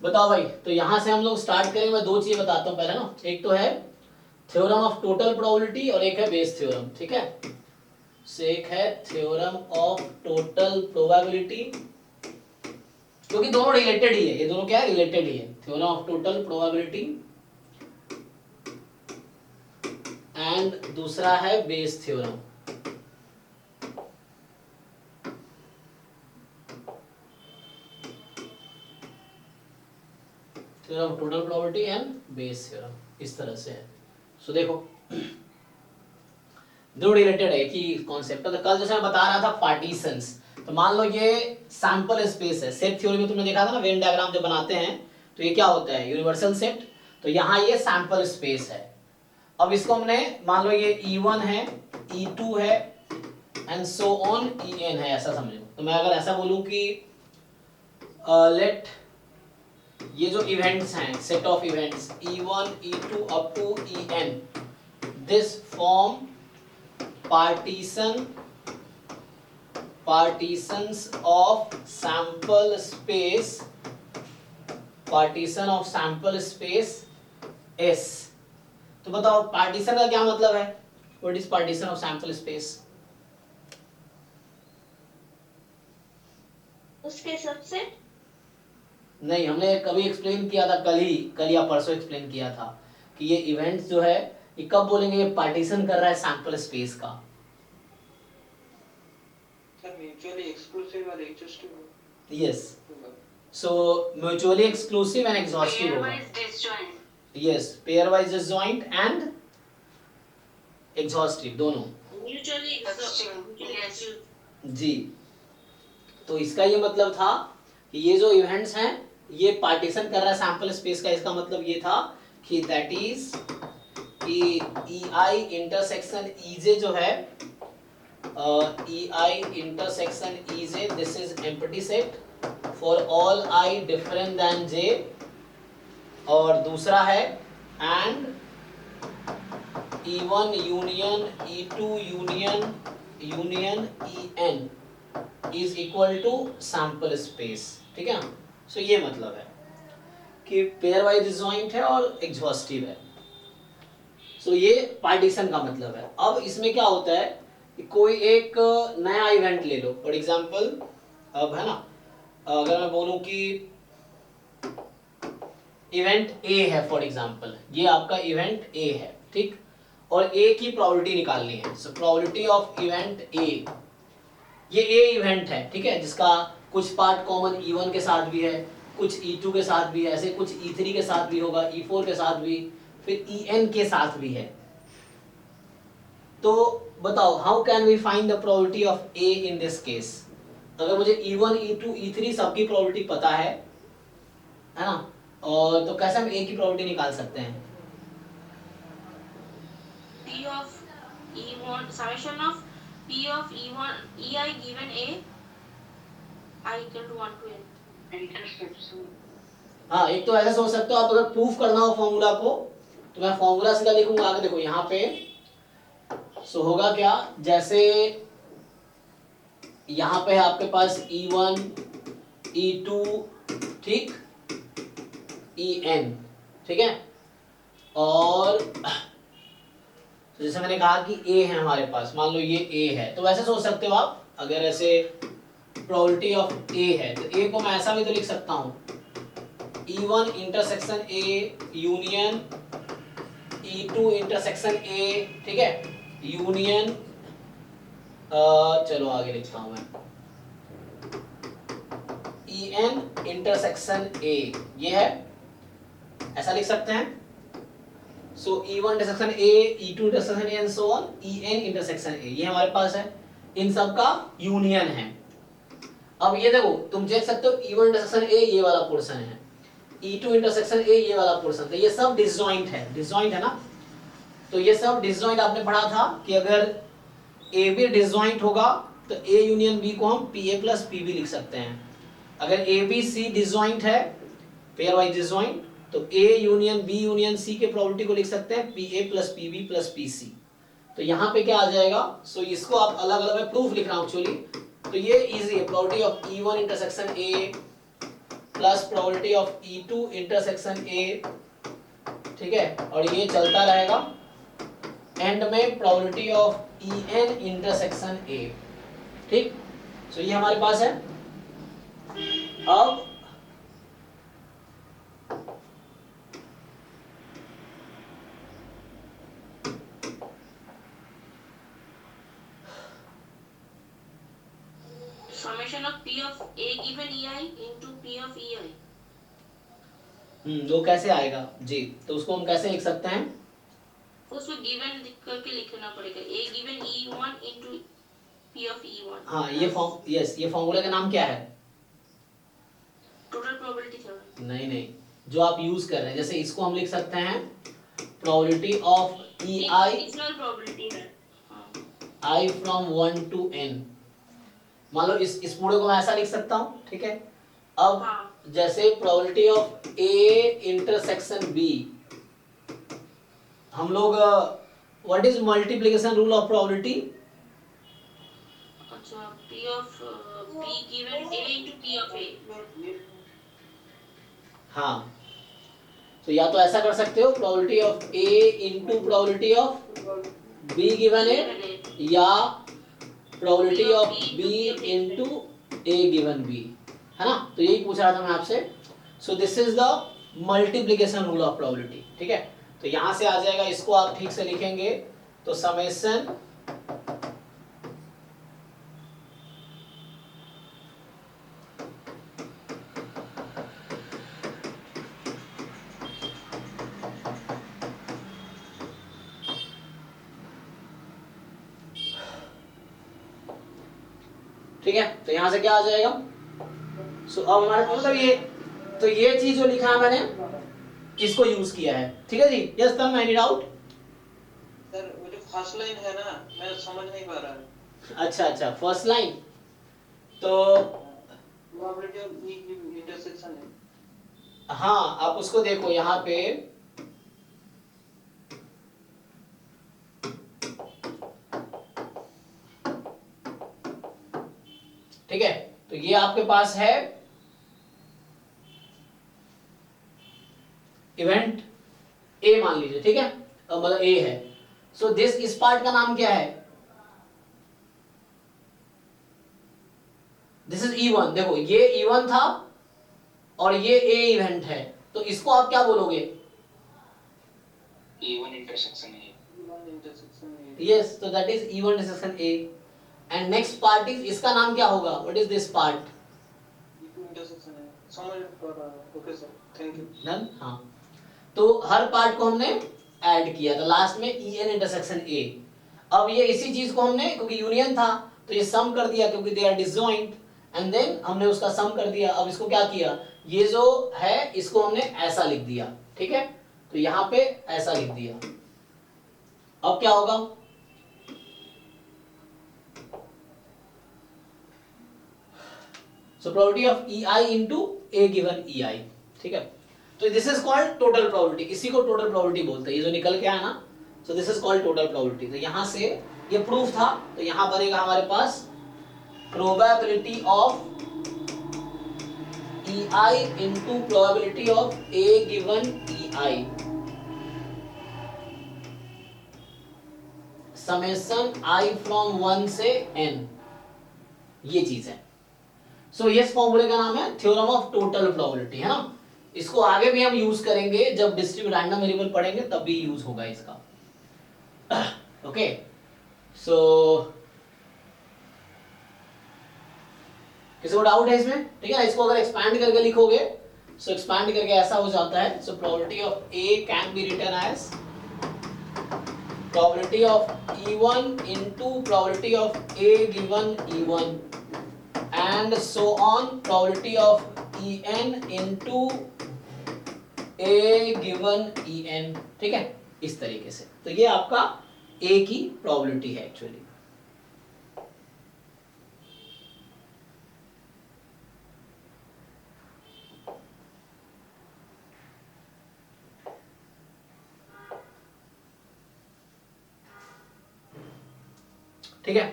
बताओ भाई, तो यहां से हम लोग स्टार्ट करेंगे। मैं दो चीजें बताता हूँ पहले ना, एक तो है थ्योरम ऑफ टोटल प्रोबेबिलिटी और एक है बेस थ्योरम, ठीक है। से एक है थ्योरम ऑफ टोटल प्रोबेबिलिटी, क्योंकि दोनों रिलेटेड ही है, ये दोनों क्या है, रिलेटेड ही है। Theorem of total probability and दूसरा है Bayes theorem. Theorem of total probability and Bayes theorem, इस तरह से है। सो देखो दोनों रिलेटेड है कि कॉन्सेप्ट। तो कल जैसे मैं बता रहा था पार्टीशंस, तो मान लो ये सैंपल स्पेस है। सेट थ्योरी में तुमने देखा था ना, वेन डायग्राम जब बनाते हैं तो ये क्या होता है, यूनिवर्सल सेट। तो यहाँ ये सैंपल स्पेस है। अब इसको हमने मान लो ये E1 है, E2 है एंड सो ऑन En है, ऐसा समझो। तो मैं अगर ऐसा बोलूं कि लेट ये जो इवेंट्स हैं, set of events E1 E2 up to En, this form partitions of sample space, partition of sample space S। तो बताओ पार्टीशन का क्या मतलब है, what is partition of sample space? उसके सबसे नहीं, हमने कभी एक्सप्लेन किया था, कल या परसों एक्सप्लेन किया था कि ये इवेंट्स जो है ये कब बोलेंगे ये पार्टीशन कर रहा है सैंपल स्पेस का। म्यूचुअली एक्सक्लूसिव और exhaustive. Yes, so mutually exclusive and exhaustive होगा। Yes, pairwise disjoint and exhaustive दोनों। म्यूचुअली एक्सक्लूसिव जी, तो इसका ये मतलब था कि ये जो इवेंट्स हैं ये पार्टीशन कर रहा है सैंपल स्पेस का। इसका मतलब ये था कि दैट इज कि EI इंटरसेक्शन EJ जो है, EI intersection EJ, this is empty set for all I different then J। और दूसरा है and E1 union E2 union En is equal to sample space, ठीक है। सो ये मतलब है कि पेयर वाइज डिसजॉइंट है और एग्जॉस्टिव है। सो ये पार्टीशन का मतलब है। अब इसमें क्या होता है कि कोई एक नया इवेंट ले लो, फॉर एग्जांपल अब है ना, अगर मैं बोलूं कि इवेंट A है, फॉर एग्जांपल ये आपका इवेंट A है, ठीक, और A की प्रोबेबिलिटी निकालनी है। So probability of event A, ये A इवेंट है, ठीक है, जिसका कुछ पार्ट कॉमन E1 के साथ भी है, कुछ E2 के साथ भी है, ऐसे कुछ E3 के साथ भी होगा, E4 के साथ भी, फिर En के साथ भी है। तो बताओ how can we find the probability of A in this case? अगर मुझे E1 E2 E3 सबकी प्रोबेबिलिटी पता है ना, और तो कैसे हम A की प्रोबेबिलिटी निकाल सकते हैं? P of E1 summation of P of E1 EI given A I equal to 1 to N। हाँ, एक तो ऐसा सोच सकते हो आप, अगर प्रूफ करना हो फॉर्मूला को तो मैं फॉर्मूला सीधा लिखूंगा आगे। देखो यहाँ पे सो होगा क्या, जैसे यहाँ पे आपके पास E1 E2 ठीक, En, ठीक है, और जैसे मैंने कहा कि A है हमारे पास, मान लो ये A है, तो वैसे सोच सकते हो आप, अगर ऐसे प्रोबेबिलिटी ऑफ A है तो A को मैं ऐसा भी तो लिख सकता हूँ, E1 intersection A union E2 intersection A, ठीक है, यूनियन चलो आगे लिखता हूं मैं, En इंटरसेक्शन A, ये है, ऐसा लिख सकते हैं। सो E1 intersection A, E2 intersection A and so on, En intersection A, ये हमारे पास है, इन सब का यूनियन है। अब ये देखो तुम देख सकते हो E1 इंटरसेक्शन A ये वाला पोर्शन है, E2 इंटरसेक्शन A ये वाला पोर्शन, तो ये सब डिसजॉइंट है, डिसजॉइंट है ना। तो ये सब डिसजॉइंट आपने पढ़ा था कि अगर A भी डिसजॉइंट होगा तो A यूनियन B को हम PA प्लस PB लिख सकते हैं। अगर A B C डिसजॉइंट है, पेयर वाइज डिसजॉइंट, तो A union B union C के प्रोबेबिलिटी को लिख सकते हैं PA plus PB plus PC। तो यहाँ पे क्या आ जाएगा, सो इसको आप अलग अलग में प्रूफ लिख रहा हूँ एक्चुअली, तो ये इजी है, probability of E1 intersection A plus probability of E2 intersection A, ठीक है, और ये चलता रहेगा, एंड में probability of En intersection A, ठीक। सो ये हमारे पास है। अब summation of P of A given EI into P of EI. वो कैसे आएगा जी, तो उसको हम कैसे लिख सकते हैं? उसमें गिवन करके लिखना पड़ेगा, A given E1 into P of E1. हाँ, ये फॉर्म, यस, ये फॉर्मूला का नाम क्या है? Total probability theorem. नहीं, जो आप यूज कर रहे हैं, जैसे इसको हम लिख सकते हैं probability of EI, additional probability है। I from 1 to n। मान लो इस पूरे को मैं ऐसा लिख सकता हूँ, ठीक है। अब जैसे probability of A intersection B, हम लोग what is multiplication rule of probability? अच्छा, P of P given A into P of A। हाँ, तो या तो ऐसा कर सकते हो, probability of A into probability of B given A, या probability of B into A given B, है ना। तो यही पूछ रहा था मैं आपसे। So this is the multiplication rule of probability, ठीक है। तो यहां से आ जाएगा, इसको आप ठीक से लिखेंगे तो समेशन ठीक है। तो यहां से क्या आ जाएगा? सो अब हमारे पास मतलब ये, तो ये चीज जो लिखा है मैंने, इसको यूज किया है, ठीक है जी। Yes sir, any doubt? Sir वो जो फर्स्ट लाइन है ना, मैं समझ नहीं पा रहा। अच्छा, फर्स्ट लाइन तो प्रोबेबिलिटी ऑफ E की इंटरसेक्शन है। हाँ, आप उसको देखो यहाँ पे, ठीक है। तो ये आपके पास है इवेंट ए मान लीजिए, ठीक है, मतलब ए है। सो दिस, इस पार्ट का नाम क्या है? This is E1। देखो ये E1 था और ये ए इवेंट है, तो इसको आप क्या बोलोगे? E1 इंटरसेक्शन है। यस, तो that is E1 intersection A. And next part is, इसका नाम क्या होगा? What is this part? E2 intersection है। समझ पा रहा हूं। Okay sir, thank you. Done. हाँ, तो हर पार्ट को हमने ऐड किया था, लास्ट में En इंटरसेक्शन ए। अब ये इसी चीज को हमने, क्योंकि यूनियन था तो ये सम कर दिया, क्योंकि they are disjoint, and then हमने उसका सम कर दिया। अब इसको क्या किया, ये जो है इसको हमने ऐसा लिख दिया, ठीक है। तो यहां पे ऐसा लिख दिया। अब क्या होगा? सो probability of EI into A given EI, ठीक है। तो this is called total probability, इसी को टोटल प्रोबेबिलिटी बोलते हैं, ये जो निकल के आया ना। So this is called total probability. तो यहां से ये प्रूफ था, तो यहां बनेगा हमारे पास probability of EI into probability of A given EI summation I from 1 से n, ये चीज है। सो ये फॉर्मूले का नाम है थ्योरम ऑफ टोटल प्रोबेबिलिटी, है ना। इसको आगे भी हम यूज करेंगे, जब डिस्ट्रीब्यूट रैंडम वेरिएबल पढ़ेंगे तब भी यूज होगा इसका। ओके, सो किसी को डाउट है इसमें? ठीक है ना। इसको अगर एक्सपैंड करके लिखोगे, सो एक्सपैंड करके ऐसा हो जाता है। So probability of A can be written as probability of E1 into probability of A given E1 and so on, probability of En into A given En, ठीक है, इस तरीके से। तो ये आपका A की प्रोबेबिलिटी है एक्चुअली। ठीक है।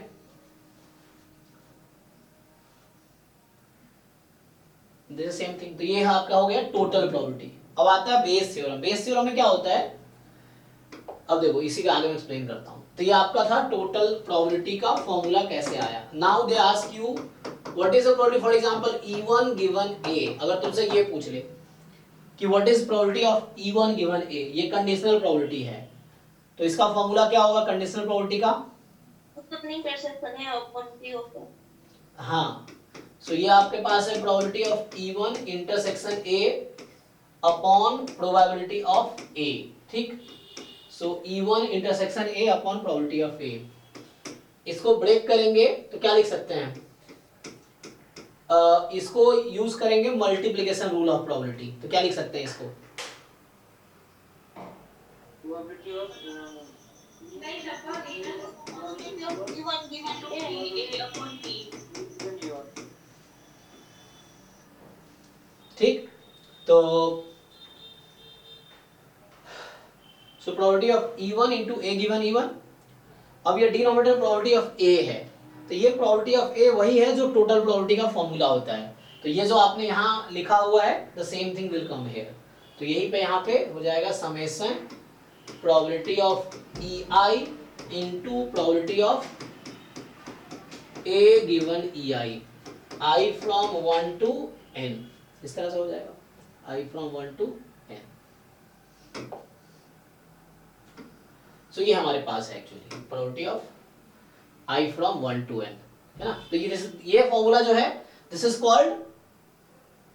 This is same thing. तो ये आपका हो गया टोटल प्रोबेबिलिटी। अब आता है बेस थ्योरम। बेस थ्योरम में क्या होता है, अब देखो इसी का आगे मैं एक्सप्लेन करता हूं। तो ये आपका था टोटल प्रोबेबिलिटी का फॉर्मूला कैसे आया। Now they ask you what is the probability, for example E1 given A, अगर तुमसे ये पूछ ले कि what is probability of E1 given A, ये कंडीशनल प्रोबेबिलिटी है, तो इसका फॉर्मूला क्या होगा कंडीशनल प्रोबेबिलिटी का? नहीं कर सकते हैं अपन भी होगा। हाँ, सो ये आपके पास है probability of E1 intersection A upon probability of A, ठीक। सो E1 intersection A upon probability of A। इसको ब्रेक करेंगे तो क्या लिख सकते हैं, इसको यूज करेंगे मल्टीप्लिकेशन रूल ऑफ प्रोबेबिलिटी, तो क्या लिख सकते हैं इसको? Probability of E1 given to A upon P। ठीक, तो सो probability of E1 into A given E1। अब ये डिनोमिनेटर प्रोबेबिलिटी ऑफ A है, तो ये प्रोबेबिलिटी ऑफ A वही है जो टोटल प्रोबेबिलिटी का फॉर्मूला होता है। तो ये जो आपने यहाँ लिखा हुआ है the same thing will come here, तो यही पे यहाँ पे हो जाएगा summation probability of EI into probability of A given EI, I from 1 to n, इस तरह से हो जाएगा I फ्रॉम 1 to n। सो ये हमारे पास है actually probability of I from 1 to n, है ना। तो ये फॉर्मूला जो है this is called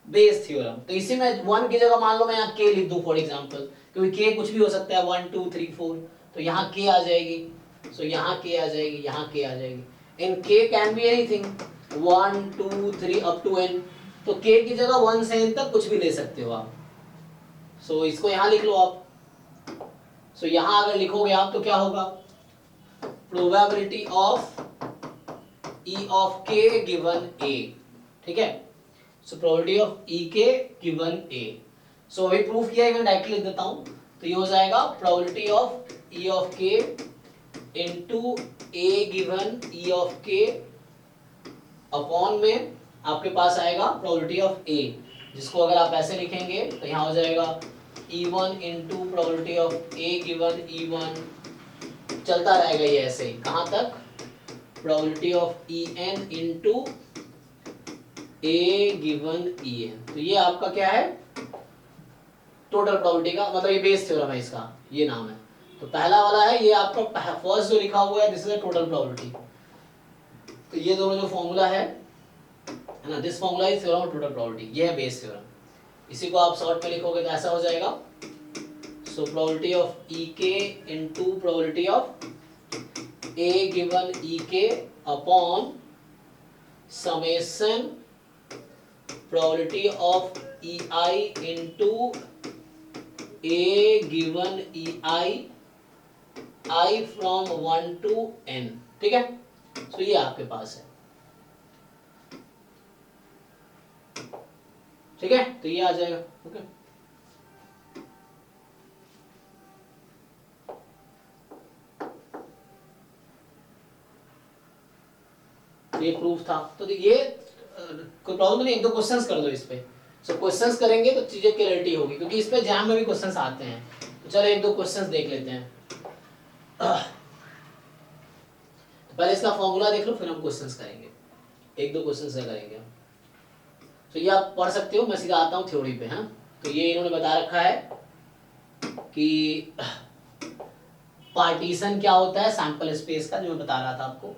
Bayes theorem. तो इसी में 1 की जगह मान लो मैं यहाँ k लिख दूं फॉर एग्जांपल, क्योंकि k कुछ भी हो सकता है 1 2 3 4, तो यहाँ k आ जाएगी, सो यहाँ k आ जाएगी, यहाँ k आ जाएगी, in k can be anything 1 2 3 up to n, तो k की जगह 1 से n तक कुछ भी ले सकते हो आप। सो इसको यहाँ लिख लो आप। सो यहाँ अगर लिखोगे आप तो क्या होगा, probability of E of k given A, ठीक है। So probability of E k given A। सो अभी प्रूफ किया है, मैं डायरेक्टली लिख देता हूं, तो ये हो जाएगा probability of E of k into A given E of k upon में आपके पास आएगा प्रोबेबिलिटी ऑफ A, जिसको अगर आप ऐसे लिखेंगे तो यहाँ हो जाएगा E1 into probability of A given E1, चलता रहेगा ये ऐसे ही, कहाँ तक, probability of En into A given En। तो ये आपका क्या है टोटल प्रोबेबिलिटी का, मतलब ये बेस थ्योरम है, इसका ये नाम है। तो पहला वाला है ये आपका फर्स्ट जो लिखा हुआ है this is a total probability. तो ये दोनों जो फॉर्मूला है ना, this formula is theorem of total probability, ये है बेस थ्योरम। इसी को आप शॉर्ट में लिखोगे तो ऐसा हो जाएगा, सो probability of EK into probability of A given EK upon summation probability of EI into A given EI, I from 1 to n, ठीक है। सो ये आपके पास है, ठीक है, तो ये आ जाएगा, ओके। ये प्रूफ था, तो ये कोई प्रॉब्लम नहीं, एक दो क्वेश्चंस कर दो इस पे। सो क्वेश्चंस करेंगे तो चीजें क्लियरिटी होगी, क्योंकि इस पे एग्जाम में भी क्वेश्चंस आते हैं। तो चलो एक दो क्वेश्चंस देख लेते हैं। तो पहले इसका फॉर्मूला देख लो, फिर हम क्वेश्चंस करेंगे, एक दो क्वेश्चंस करेंगे। तो ये आप पढ़ सकते हो, मैं सीधा आता हूँ थ्योरी पे। हाँ, तो ये इन्होंने बता रखा है कि पार्टीशन क्या होता है सैंपल स्पेस का, जो मैं बता रहा था आपको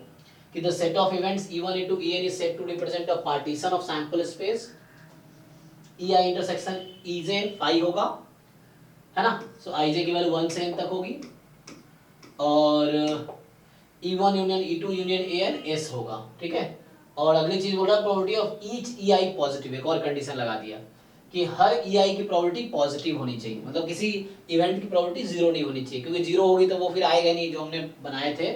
कि the set of events E1 into En is said to represent a partition of sample space। EI intersection EJ phi होगा, है ना। सो IJ की वैल्यू 1 से n तक होगी, और E1 union E2 union AN S होगा, ठीक है। और अगली चीज बोल रहा है probability of each EI positive, एक और कंडीशन लगा दिया कि हर EI की प्रोबेबिलिटी पॉजिटिव होनी चाहिए, मतलब किसी इवेंट की प्रोबेबिलिटी जीरो नहीं होनी चाहिए, क्योंकि जीरो होगी तो वो फिर आएगा नहीं जो हमने बनाए थे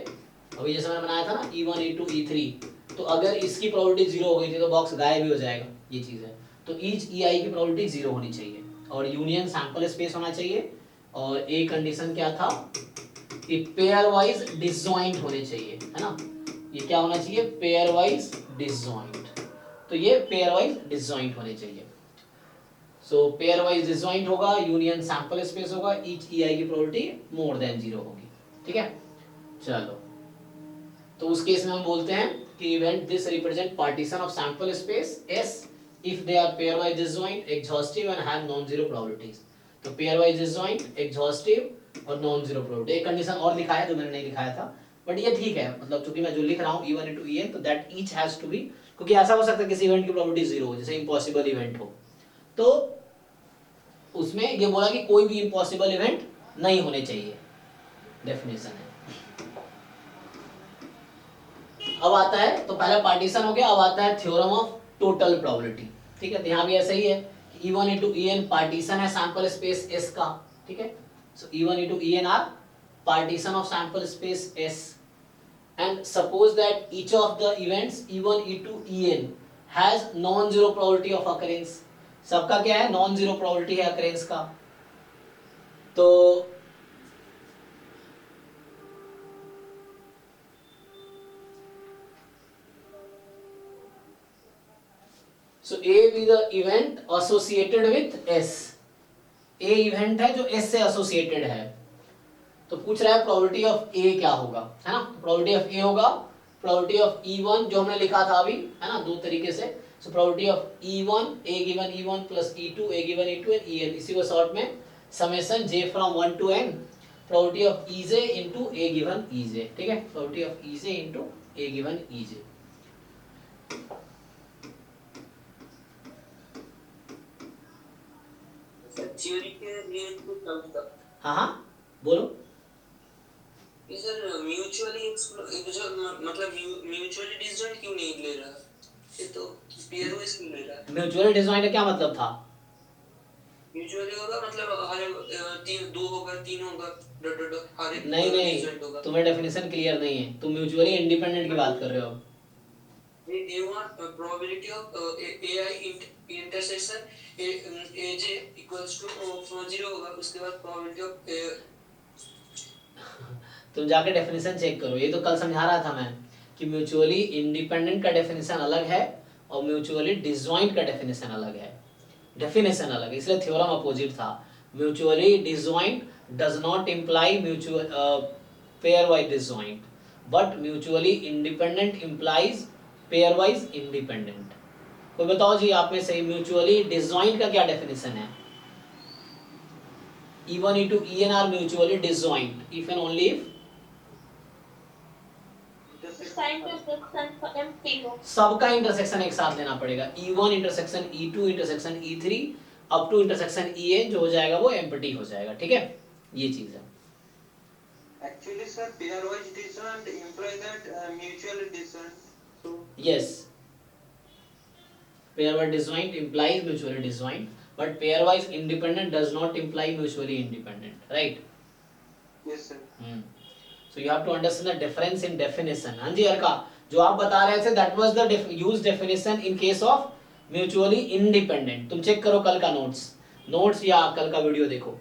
अभी, जैसे मैंने बनाया था ना E1 E2 E3, तो अगर इसकी प्रोबेबिलिटी जीरो हो गई थी तो बॉक्स गायब भी हो जाएगा, ये चीज है। तो ईच EI की प्रोबेबिलिटी जीरो होनी चाहिए, और यूनियन सैंपल स्पेस होना चाहिए, और एक कंडीशन क्या था कि पेयर वाइज डिसजॉइंट होने चाहिए, है ना। ये क्या होना चाहिए, पेयर वाइज डिसजॉइंट। तो ये पेयर वाइज डिसजॉइंट होने चाहिए। सो पेयर वाइज डिसजॉइंट होगा, यूनियन सैंपल स्पेस होगा, ईच EI की प्रोबेबिलिटी मोर देन 0 होगी। ठीक है, चलो तो उस केस में हम बोलते हैं कि event this represent partition of sample space S if they are pairwise disjoint, exhaustive and have non-zero probabilities। तो pairwise disjoint, exhaustive और non-zero probability। एक कंडीशन और लिखा है जो मैंने नहीं लिखाया था, बट ये ठीक है, मतलब चूंकि मैं जो लिख रहा हूँ E1 into EN, तो that each has to be, क्योंकि ऐसा हो सकता है किसी इवेंट की प्रोबेबिलिटी 0 हो, जैसे इम्पॉसिबल इवेंट हो, तो उसमें ये बोला कि कोई भी इम्पॉसिबल इवेंट नहीं होने चाहिए, डेफिनेशन है। अब आता है, तो पहला पार्टीशन हो गया, अब आता है थ्योरम ऑफ टोटल प्रोबेबिलिटी। ठीक है, तो यहाँ भी ऐसा ही है कि E1 into EN पार्टीशन है सैंपल स्पेस S का। ठीक है, so E1 into EN are partition of sample space S, and suppose that each of the events E1 E2 EN has non-zero probability of occurrence। सबका क्या है, non zero probability है occurrence का। तो so A be the event associated with S। A event है जो S से associated है, तो पूछ रहा है प्रोबेबिलिटी ऑफ A क्या होगा, है ना। प्रोबेबिलिटी ऑफ A होगा प्रोबेबिलिटी ऑफ E1 जो हमने लिखा था अभी, है ना, दो तरीके से। सो probability of E1 A given E1 plus E2 A given E2 and EN, इसी को शॉर्ट में summation J from 1 to n probability of EJ into A given EJ। ठीक है, probability of EJ into A given EJ। Theory के लिए कुछ समझता। हाँ हाँ बोलो। ये सर म्यूचुअली मतलब म्यूचुअली डिसजॉइंट क्यों नहीं ले रहा, ये तो पेयर वाइज क्यों ले रहा है। म्यूचुअली डिसजॉइंट का क्या मतलब था, म्यूचुअली होगा मतलब हर तीन दो होगा तीन होगा डॉट डॉट डॉट हर एक नहीं डिसजॉइंट नहीं, होगा। तुम्हें डेफिनेशन क्लियर नहीं है, तुम म्यूचुअली इंडिपेंडेंट की बात कर रहे हो। they want probability of AI intersection AJ equals to 0 होगा, उसके बाद probability of तुम जाके डेफिनेशन चेक करो, ये तो कल समझा रहा था मैं कि म्यूचुअली इंडिपेंडेंट का डेफिनेशन अलग है और म्यूचुअली डिसजॉइंट का डेफिनेशन अलग है, डेफिनेशन अलग है, इसलिए थ्योरम अपोजिट था। Mutually disjoint does not imply mutual pair wise disjoint, but mutually independent implies pair wise independent. कोई बताओ जी आप में से म्यूचुअली डिसजॉइंट का क्या डेफिनेशन है। E1 E2 EN are mutually disjoint if and only if सबका इंटरसेक्शन एक साथ लेना पड़ेगा। E1 intersection E2 intersection E3 up to intersection EN जो हो जाएगा वो एम्प्टी हो जाएगा। ठीक है, ये चीज है। actually sir pair wise disjoint imply that mutually disjoint, so yes, pairwise disjoint implies mutually disjoint, but pairwise independent does not imply mutually independent, right? yes sir। So you have to understand the difference in definition। हाँ जी अर्का, जो आप बता रहे थे that was the used definition in case of mutually independent। तुम check करो कल का नोट्स या कल का वीडियो देखो।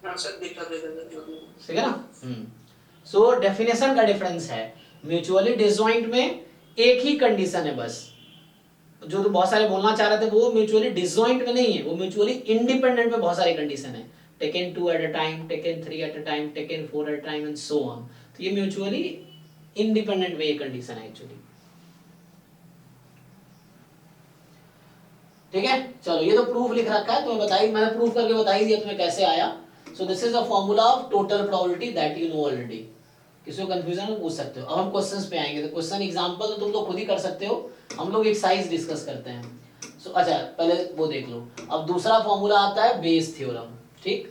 हाँ सर देखा ठीक है ना। सो डेफिनेशन का डिफरेंस है, म्यूचुअली डिसजॉइंट में एक ही कंडीशन है बस, जो तो बहुत सारे बोलना चाह रहे थे वो म्यूचुअली डिसजॉइंट में नहीं है, वो म्यूचुअली इंडिपेंडेंट में बहुत सारी कंडीशन है, taken 2 at a time, taken 3 at a time, taken 4 at a time and so on. तो ये म्यूचुअली इंडिपेंडेंट में ये कंडीशन है एक्चुअली। ठीक है, चलो ये तो प्रूफ लिख रखा है, तुम्हें बताई, मैंने प्रूफ करके बता ही दिया तुम्हें कैसे आया। So this is a formula of total probability that you know already. किसी को कंफ्यूजन है पूछ सकते हो। अब हम क्वेश्चंस पे आएंगे, तो क्वेश्चन एग्जांपल तो तुम लोग खुद ही कर सकते हो, हम लोग एक साइज डिस्कस करते हैं। सो अच्छा पहले वो देख लो। अब दूसरा फॉर्मूला आता है बेस थ्योरम। ठीक,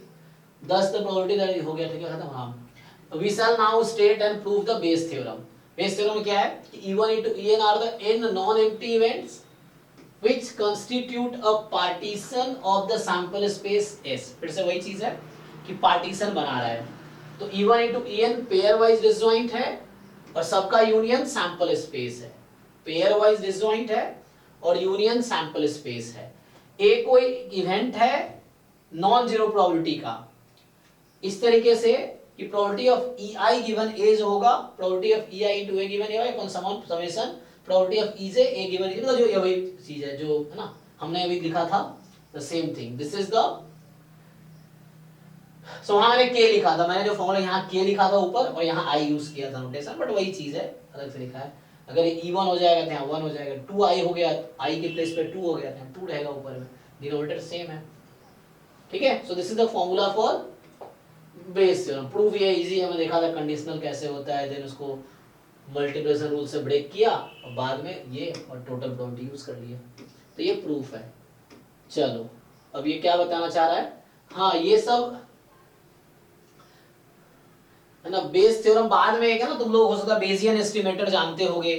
10 द प्रोबेबिलिटी दैट हो गया, ठीक है खत्म। हां, we shall now state and prove the Bayes theorem. Bayes theorem में क्या है कि E1 into EN are the n non empty events which constitute a partition of the sample space S। फिर से वही चीज है कि पार्टीशन बना रहा है, तो E1 into EN pair wise disjoint है और सबका यूनियन सैंपल स्पेस है। पेयर वाइज डिसजॉइंट है और यूनियन सैंपल स्पेस है। ए कोई इवेंट है नॉन जीरो प्रोबेबिलिटी का, इस तरीके से कि probability of EI given A जो होगा probability of EI into A given A upon summation probability of E से ए गिवन ई, मतलब जो ये वही चीज है जो है ना हमने अभी लिखा था, the same thing, this is the, so वहां मैंने के लिखा था, मैंने जो फॉर्मूला यहाँ के लिखा था ऊपर और यहाँ आई यूज किया था नोटेशन, बट वही चीज है, अलग से लिखा है। अगर ई वन हो जाएगा तो यहाँ वन हो जाएगा, टू आई हो गया, आई के प्लेस पे टू हो गया, तो टू रहेगा ऊपर में, डिनोमिनेटर सेम है, ठीक है। So this is the formula for Bayes theorem. Proof ये इजी है, मैं देखा था कंडीशनल कैसे होता है, देन उसको मल्टीप्लिकेशन रूल से ब्रेक किया और बाद में ये और टोटल प्रोबेबिलिटी यूज कर लिया, तो ये प्रूफ है। चलो अब ये क्या बताना चाह रहा है, हाँ ये सब है ना, बेस थ्योरम बाद में एक है ना, तुम लोग हो सकता है बेजियन एस्टिमेटर जानते होगे,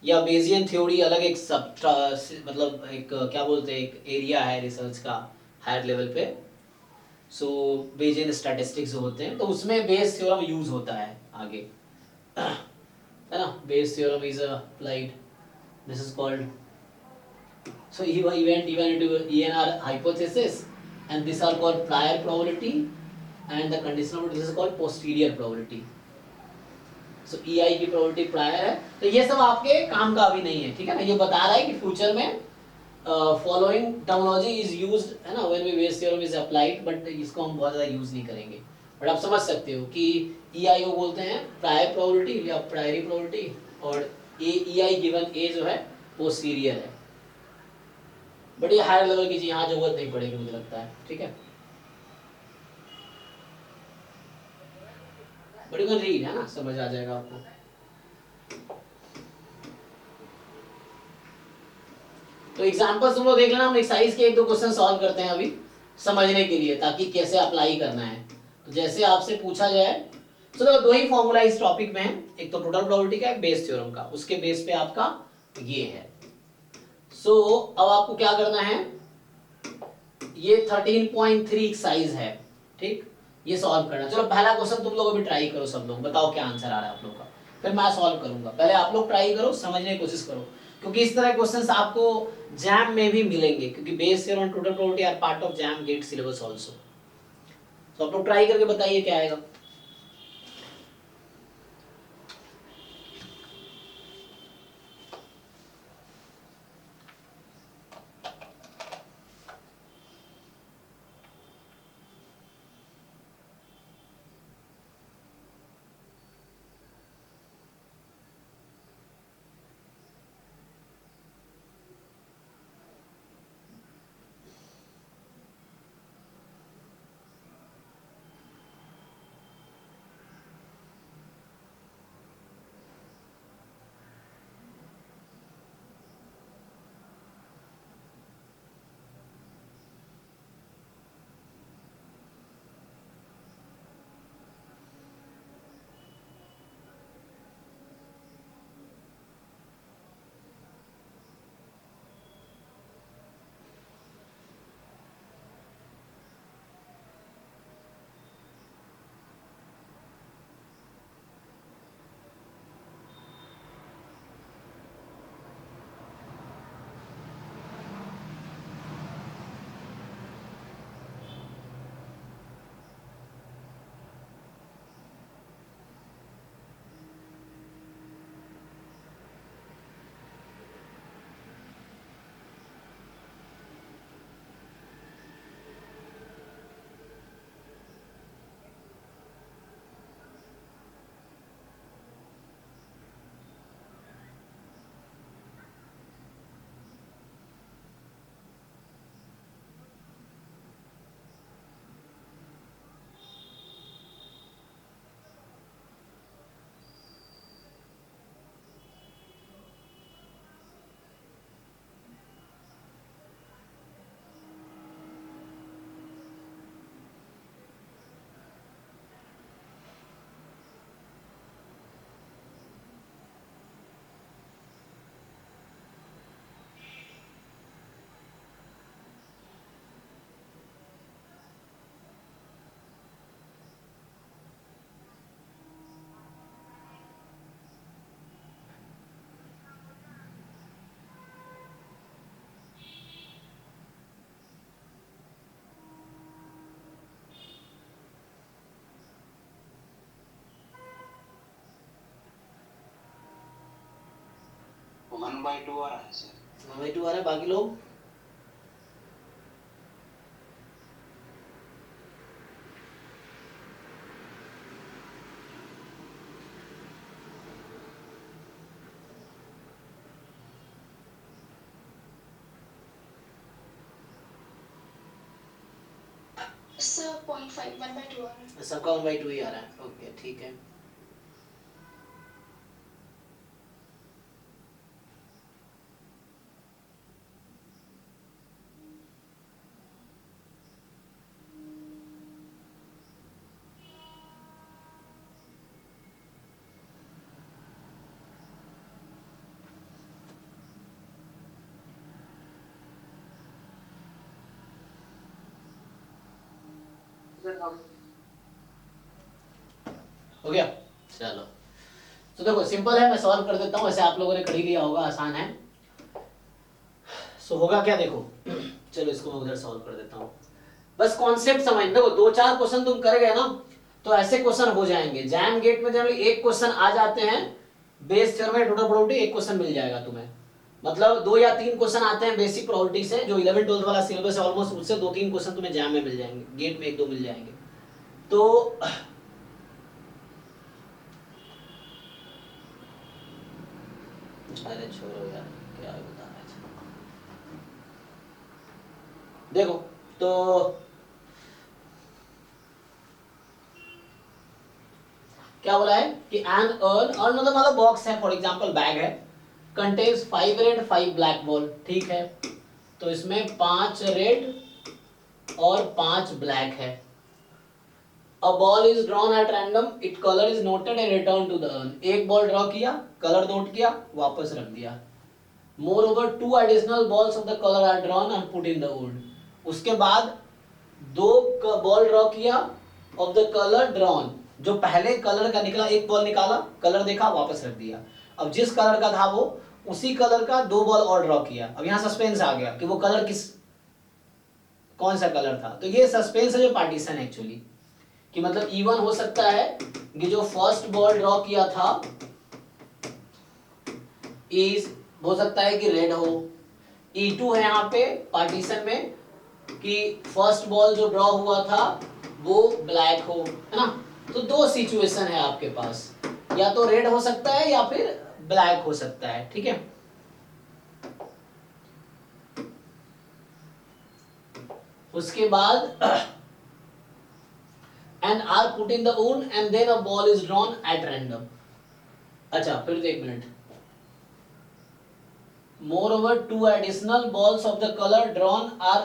या बेजियन थ्योरी अलग एक सब मतलब एक क्या बोलते हैं, एक एरिया है रिसर्च का हायर लेवल पे। सो बेजियन स्टैटिस्टिक्स होते हैं, तो उसमें बेस थ्योरम यूज होता है आगे, है ना, Bayes theorem is applied, this is called, so event into ENR hypothesis, and these are called prior probability, and the conditional probability, this is called posterior probability. So EI की probability prior है, तो ये सब आपके काम का अभी नहीं है, ठीक है ना, ये बता रहा है कि फ्यूचर में फॉलोइंग टर्मिनोलॉजी इज यूज्ड, है ना, when V Bayes theorem is applied, but इसको हम बहुत ज्यादा यूज नहीं करेंगे, बट आप समझ सकते हो कि EI को बोलते हैं प्रायर प्रोबेबिलिटी या प्रायरी प्रोबेबिलिटी, और EI गिवन A जो है पोस्टीरियर है, बट ये हायर लेवल की चीज यहाँ जरूरत नहीं पड़ेगी मुझे लगता है, ठीक है, बट यू कैन रीड, है ना, समझ आ जाएगा आपको। तो एग्जांपल्स तुम लोग देख लेना, हम एक्सरसाइज के एक दो क्वेश्चन सॉल्व करते हैं अभी समझने के लिए, ताकि कैसे अप्लाई करना है। तो जैसे आपसे पूछा जाए, तो दो ही फॉर्मूला इस टॉपिक में है, एक तो टोटल प्रोबेबिलिटी का, एक बेस थ्योरम का, उसके बेस पे आपका ये है। सो अब आपको क्या करना है, ये 13.3 एक्सरसाइज है, ठीक, ये सॉल्व करना। चलो पहला क्वेश्चन तुम लोग अभी ट्राई करो, सब लोग बताओ क्या आंसर आ रहा है आप लोग का, फिर मैं सॉल्व करूंगा, पहले आप लोग ट्राई करो, समझने की कोशिश करो, क्योंकि इस तरह क्वेश्चंस आपको जैम में भी मिलेंगे, क्योंकि बेस थ्योरम और total probability are part of JAM GATE syllabus also. तो आप लोग ट्राई करके बताइए क्या आएगा। 1/2 आ रहा है सर। 1/2 आ रहा है, बाकी लोग सर 0.5 1/2 आ रहा है। सबका 1/2 ही आ रहा है। ओके ठीक है। हो गया, चलो। तो देखो सिंपल है, मैं सॉल्व कर देता हूँ, वैसे आप लोगों ने कर ही लिया होगा, आसान है। सो होगा क्या, देखो चलो इसको मैं उधर सॉल्व कर देता हूँ। बस कॉन्सेप्ट समझ, देखो 2-4 क्वेश्चन तुम कर गए ना, तो ऐसे क्वेश्चन हो जाएंगे। जैम गेट में जनरली एक क्वेश्चन आ जाते हैं, बेस थ्योरम में टोटल प्रोबेबिलिटी एक क्वेश्चन मिल जाएगा तुम्हें। मतलब 2 या 3 क्वेश्चन आते हैं बेसिक प्रोबेबिलिटी से, जो 11-12 वाला सिलेबस है ऑलमोस्ट, उससे 2-3 क्वेश्चन तुम्हें जैम में मिल जाएंगे, गेट में 1-2 मिल जाएंगे। तो अरे छोड़ो यार, क्या बता रहा है। देखो तो क्या बोला है कि एन अर्न मतलब बॉक्स है, फॉर एग्जांपल बैग है, कंटेन्स 5 रेड 5 ब्लैक बॉल, ठीक है। तो इसमें 5 रेड और 5 ब्लैक है। A ball is drawn at random, it colour is noted and return to the urn. एक बॉल ड्रॉ किया, कलर नोट किया, वापस रख दिया। मोreover 2 additional balls of the color are drawn and put in the wood. उसके बाद 2 ball draw किया of the color drawn, जो पहले कलर का निकला, एक बॉल निकाला, कलर देखा, वापस रख दिया। अब जिस कलर का था वो उसी कलर का 2 बॉल और ड्रॉ किया। अब यहाँ सस्पेंस आ गया कि वो कलर कौन सा कलर था। तो ये सस्पेंस है जो पार्टीशन है एक्चुअली, कि मतलब इवन हो सकता है कि जो फर्स्ट बॉल ड्रॉ किया था इज हो सकता है कि रेड हो। E2 है यहाँ पे पार्टीशन में कि फर्स्ट बॉल जो ड्रॉ हुआ था वो ब्लैक हो, है ना। तो 2 सिचुएशन है आपके पास, या तो रेड हो सकता है या फिर ब्लैक हो सकता है, ठीक है। उसके बाद and are put in the urn and then a ball is drawn at random. अच्छा फिर एक minute, moreover 2 additional balls of the color drawn are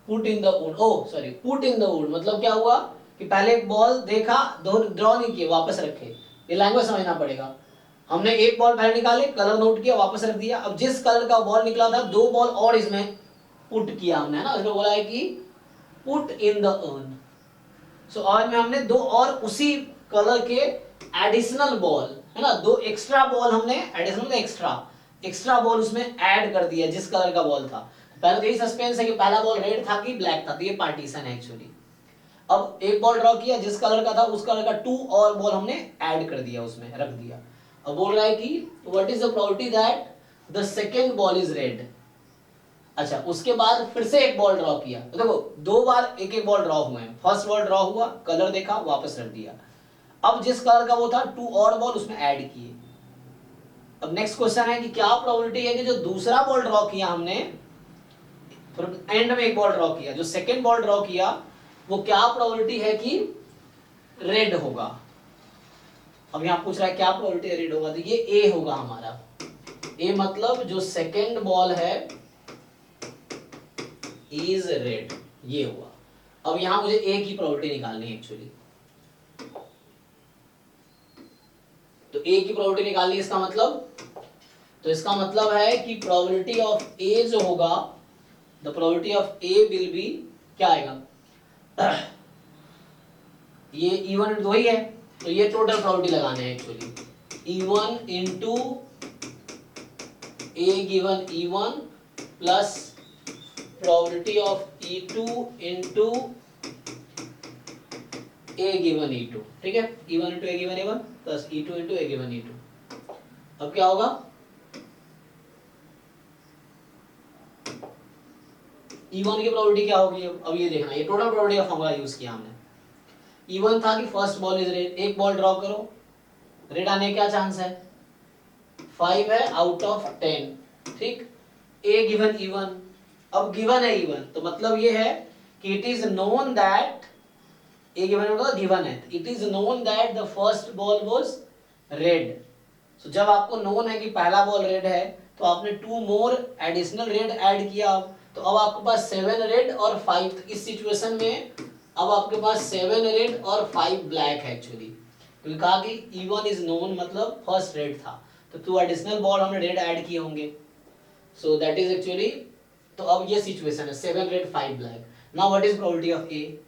put in the wood। oh sorry, put in the wood मतलब क्या हुआ कि पहले एक ball देखा, ड्रॉ नहीं किए, वापस रखे। ये लैंग्वेज समझना पड़ेगा। हमने एक बॉल पहले निकाले, कलर नोट किया, वापस रख दिया। अब जिस कलर का बॉल निकला था 2 बॉल और इसमें पुट किया हमने, है ना। उसने बोला है कि put in the earn. So earn में हमने 2 और उसी कलर के एडिशनल बॉल, है ना, 2 एक्स्ट्रा बॉल हमने, एडिशनल एक्स्ट्रा बॉल उसमें ऐड कर दिया जिस कलर का बॉल था। पहले तो यही सस्पेंस है कि पहला बॉल रेड था कि ब्लैक था, तो ये पार्टीशन है एक्चुअली। अब एक बॉल ड्रॉ किया, जिस कलर का था उस कलर का 2 और बॉल हमने ऐड कर दिया, उसमें रख दिया। अब बोल रहा है कि what is the probability that the second ball is red. अच्छा उसके बाद फिर से एक बॉल ड्रॉ किया, तो देखो 2 बार एक एक बॉल ड्रॉ हुए हैं। फर्स्ट बॉल ड्रॉ हुआ, कलर देखा, वापस रख दिया। अब जिस कलर का वो था 2 और बॉल उसमें ऐड किए। अब नेक्स्ट क्वेश्चन है कि क्या प्रोबेबिलिटी है कि जो दूसरा बॉल ड्रॉ किया हमने, एंड में एक बॉल ड्रॉ किया, जो सेकंड बॉल ड्रॉ किया वो क्या प्रोबेबिलिटी है कि रेड होगा। अब यहां पूछ रहा है क्या प्रोबेबिलिटी रेड होगा, तो ये ए होगा हमारा। ए मतलब जो सेकंड बॉल है इज रेड, ये हुआ। अब यहां मुझे ए की प्रोबेबिलिटी निकालनी है एक्चुअली। तो ए की प्रोबेबिलिटी निकालनी है, इसका मतलब है कि प्रोबेबिलिटी ऑफ ए जो होगा, the probability of A will be क्या आएगा, ये E1 वही है, तो ये टोटल प्रोबेबिलिटी लगाने हैं actually. E1 into A given E1 plus probability of E2 into A given E2, ठीक है। E1 into A given E1 plus E2 into A given E2। अब क्या होगा, E1 की प्रोबेबिलिटी क्या होगी? अब ये देखना, ये टोटल प्रोबेबिलिटी का फॉर्मूला यूज किया हमने। E1 था कि फर्स्ट बॉल इज रेड, एक बॉल ड्रॉ करो, रेड आने का क्या चांस है? 5 है आउट ऑफ 10, ठीक। ए गिवन E1, अब गिवन है E1 तो मतलब ये है कि it is known that, A given मतलब गिवन है, it is known that the first ball was red. So जब आपको नोन है कि पहला बॉल रेड है तो आपने 2 मोर एडिशनल रेड ऐड किया, तो अब आपके पास 7 रेड और 5, इस सिचुएशन में अब आपके पास 7 रेड और 5 ब्लैक है एक्चुअली, क्योंकि कहा कि E1 इज नोन मतलब फर्स्ट रेड था, तो 2 एडिशनल बॉल हमने रेड ऐड किए होंगे, सो दैट इज एक्चुअली, तो अब ये सिचुएशन है 7 red 5 black. Now what is probability of A?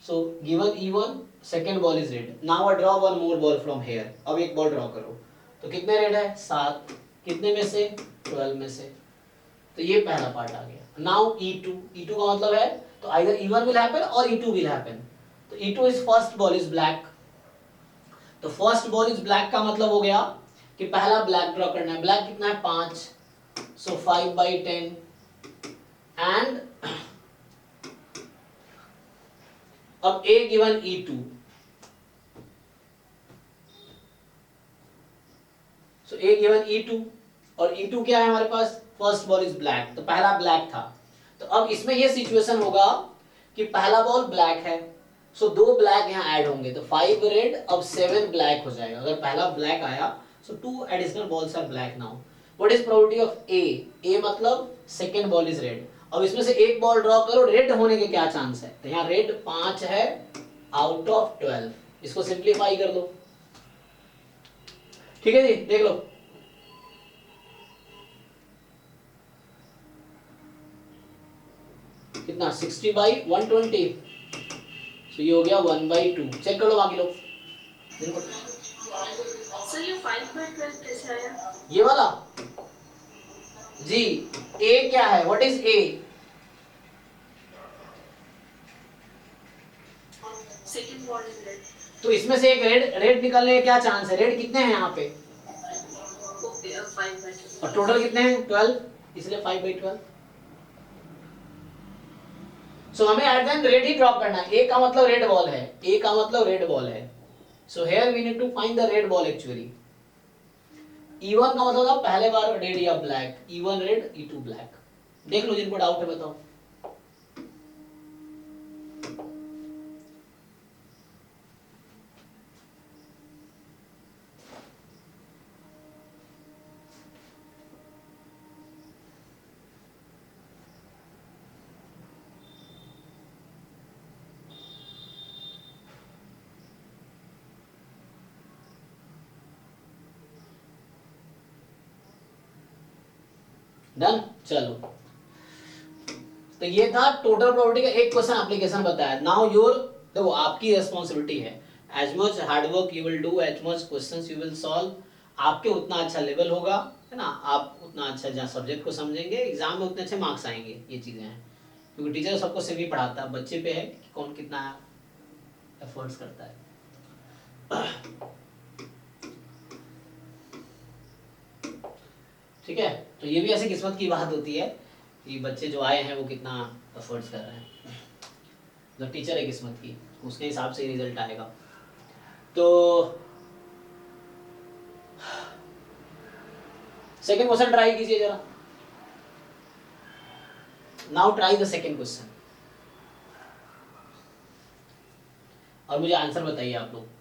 So given E1 second ball is red, now I draw one more ball from here, अब एक ball draw करो, तो कितने रेड है? 7, कितने में से? 12 में से, तो ये पहला पार्ट आ गया। नाउ E2, E2 का मतलब है तो आइदर E1 विल हैपन और E2 विल हैपन, तो E2 is first ball is black, तो फर्स्ट बॉल इज ब्लैक का मतलब हो गया कि पहला ब्लैक ड्रॉ करना है, ब्लैक कितना है? 5, सो 5/10 एंड अब A given E2, so A given E2 और E2 क्या है हमारे पास? फर्स्ट बॉल इज ब्लैक, तो पहला ब्लैक था, तो अब इसमें ये सिचुएशन होगा कि पहला बॉल ब्लैक है, सो 2 ब्लैक यहाँ ऐड होंगे, तो 5 रेड अब 7 ब्लैक हो जाएगा, अगर पहला ब्लैक आया so 2 additional balls are black. Now what is probability of A? A मतलब सेकंड बॉल इज रेड, अब इसमें से एक बॉल ड्रॉ करो, रेड होने के क्या चांस है? तो यहाँ रेड 5 है आउट ऑफ 12, इसको सिंप्लीफाई कर लो, ठीक है जी, देख लो। कितना? 60/120, तो ये हो गया 1/2, चेक कर लो बाकी लोग। सर ये 5/12 कैसे आया? ये वाला जी, ए क्या है? What is a? Second ball is red, तो इसमें से एक रेड रेड निकलने के क्या चांस है? रेड कितने हैं यहाँ पे? ओके, अब 5/12 और टोटल कितने हैं? 12, इसलिए 5/12। सो हमें at the end red he drop करना है, ए का मतलब रेड बॉल है, ए का मतलब रेड बॉल है, so here we need to find the red ball actually. E1 का मतलब था पहले बार रेड या black, E1 red E2 black. देख लो जिनको डाउट है बताओ। डन, चलो, तो ये था टोटल प्रोबेबिलिटी का एक क्वेश्चन एप्लीकेशन बताया। नाउ योर, देखो आपकी रिस्पांसिबिलिटी है, as much hard work you will do, as much questions you will solve, आपके उतना अच्छा लेवल होगा, है ना, आप उतना अच्छा जहाँ सब्जेक्ट को समझेंगे, एग्जाम में उतने अच्छे मार्क्स आएंगे, ये चीजें हैं, क्योंकि टीचर सबको सेम ही पढ़ाता है, बच्चे पे है कि कौन कितना एफर्ट्स करता है। ठीक है, तो ये भी ऐसे किस्मत की बात होती है कि बच्चे जो आए हैं वो कितना एफर्ट्स कर रहे हैं, जो टीचर है किस्मत की, उसके हिसाब से रिजल्ट आएगा। तो सेकंड क्वेश्चन ट्राई कीजिए जरा। Now try the second question और मुझे आंसर बताइए आप लोग।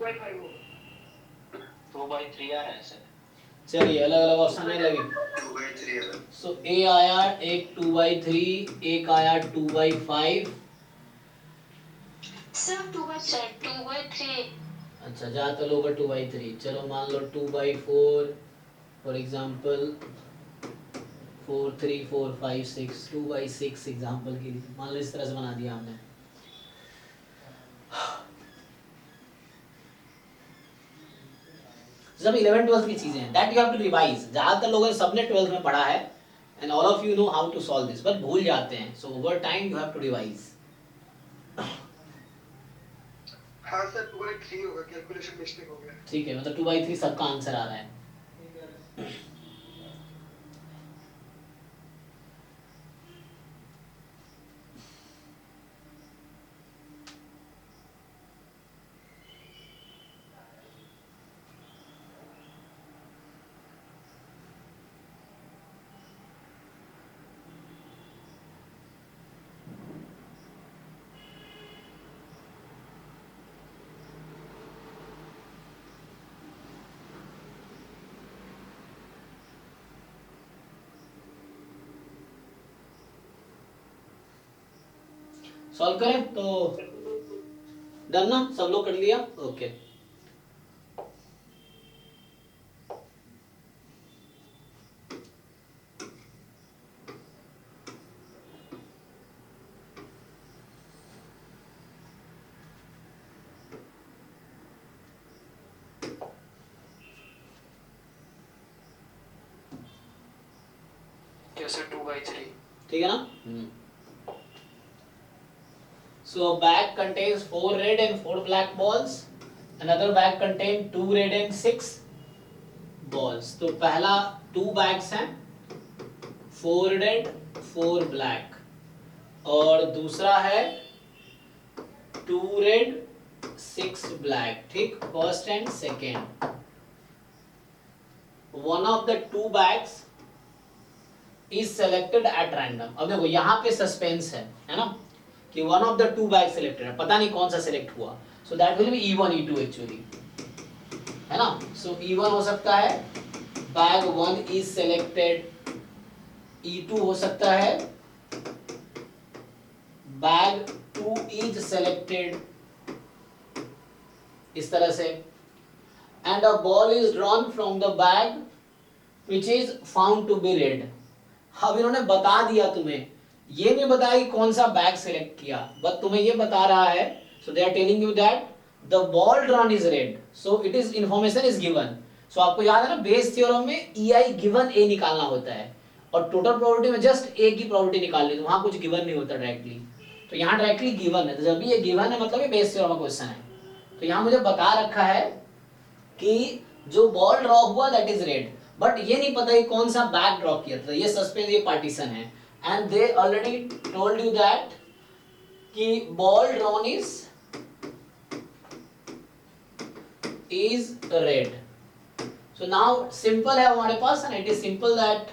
2/3 आ रहा है सर। चलिए अलग अलग ऑप्शन में लगे। 2/3 है। सो ए आया एक 2/3, एक आया 2/5। सर 2/3। अच्छा ज़्यादातर लोग 2/3, चलो मान लो 2/4 फॉर एग्जाम्पल, 4 3 4 5 6, 2/6 एग्जाम्पल के लिए मान लो इस तरह से बना दिया हमने। सब 11 12 की चीजें हैं, that you have to revise. ज्यादातर लोगों ने सबने 12th में पढ़ा है and all of you know how to solve this, but भूल जाते हैं, so over time you have to revise. हाँ सर 2/3 होगा, कैलकुलेशन मिस्टेक हो गया। ठीक है, मतलब 2/3 सबका आंसर आ रहा है। सॉल्व करें तो डन ना, सब लोग कर लिया, ओके। कैसे 2/3? ठीक है ना। So a bag contains 4 red and 4 black balls. Another bag contains 2 red and 6 balls. तो पहला 2 bags हैं, 4 red 4 black, और दूसरा है 2 red 6 black, ठीक, first and second. One of the 2 bags is selected at random. अब देखो यहाँ पे सस्पेंस है ना, कि one of the 2 bag selected है, पता नहीं कौन सा सिलेक्ट हुआ, so that will be E1 E2 actually, है ना। सो E1 हो सकता है बैग 1 इज सिलेक्टेड, E2 हो सकता है बैग 2 इज सिलेक्टेड, इस तरह से, and a ball is drawn from the bag which is found to be red. अब इन्होंने बता दिया तुम्हें, ये नहीं बताया कि कौन सा बैग सिलेक्ट किया, बट तुम्हें ये बता रहा है, so they are telling you that the ball drawn is red, so it is information is given. So आपको याद है ना, बेस थ्योरम में EI गिवन A निकालना होता है, और टोटल प्रोबेबिलिटी में जस्ट A की प्रोबेबिलिटी निकालनी, तो वहां कुछ गिवन नहीं होता डायरेक्टली, तो यहाँ डायरेक्टली गिवन है, तो जब भी ये गिवन है मतलब ये बेस थ्योरम का क्वेश्चन है। तो यहाँ मुझे बता रखा है कि जो बॉल ड्रॉ हुआ दैट इज रेड, बट ये नहीं पता कि कौन सा बैग ड्रॉ किया था, ये सस्पेंस, ये पार्टीशन है, and they already told you that कि ball drawn is red. So now simple है हमारे पास, and it is simple that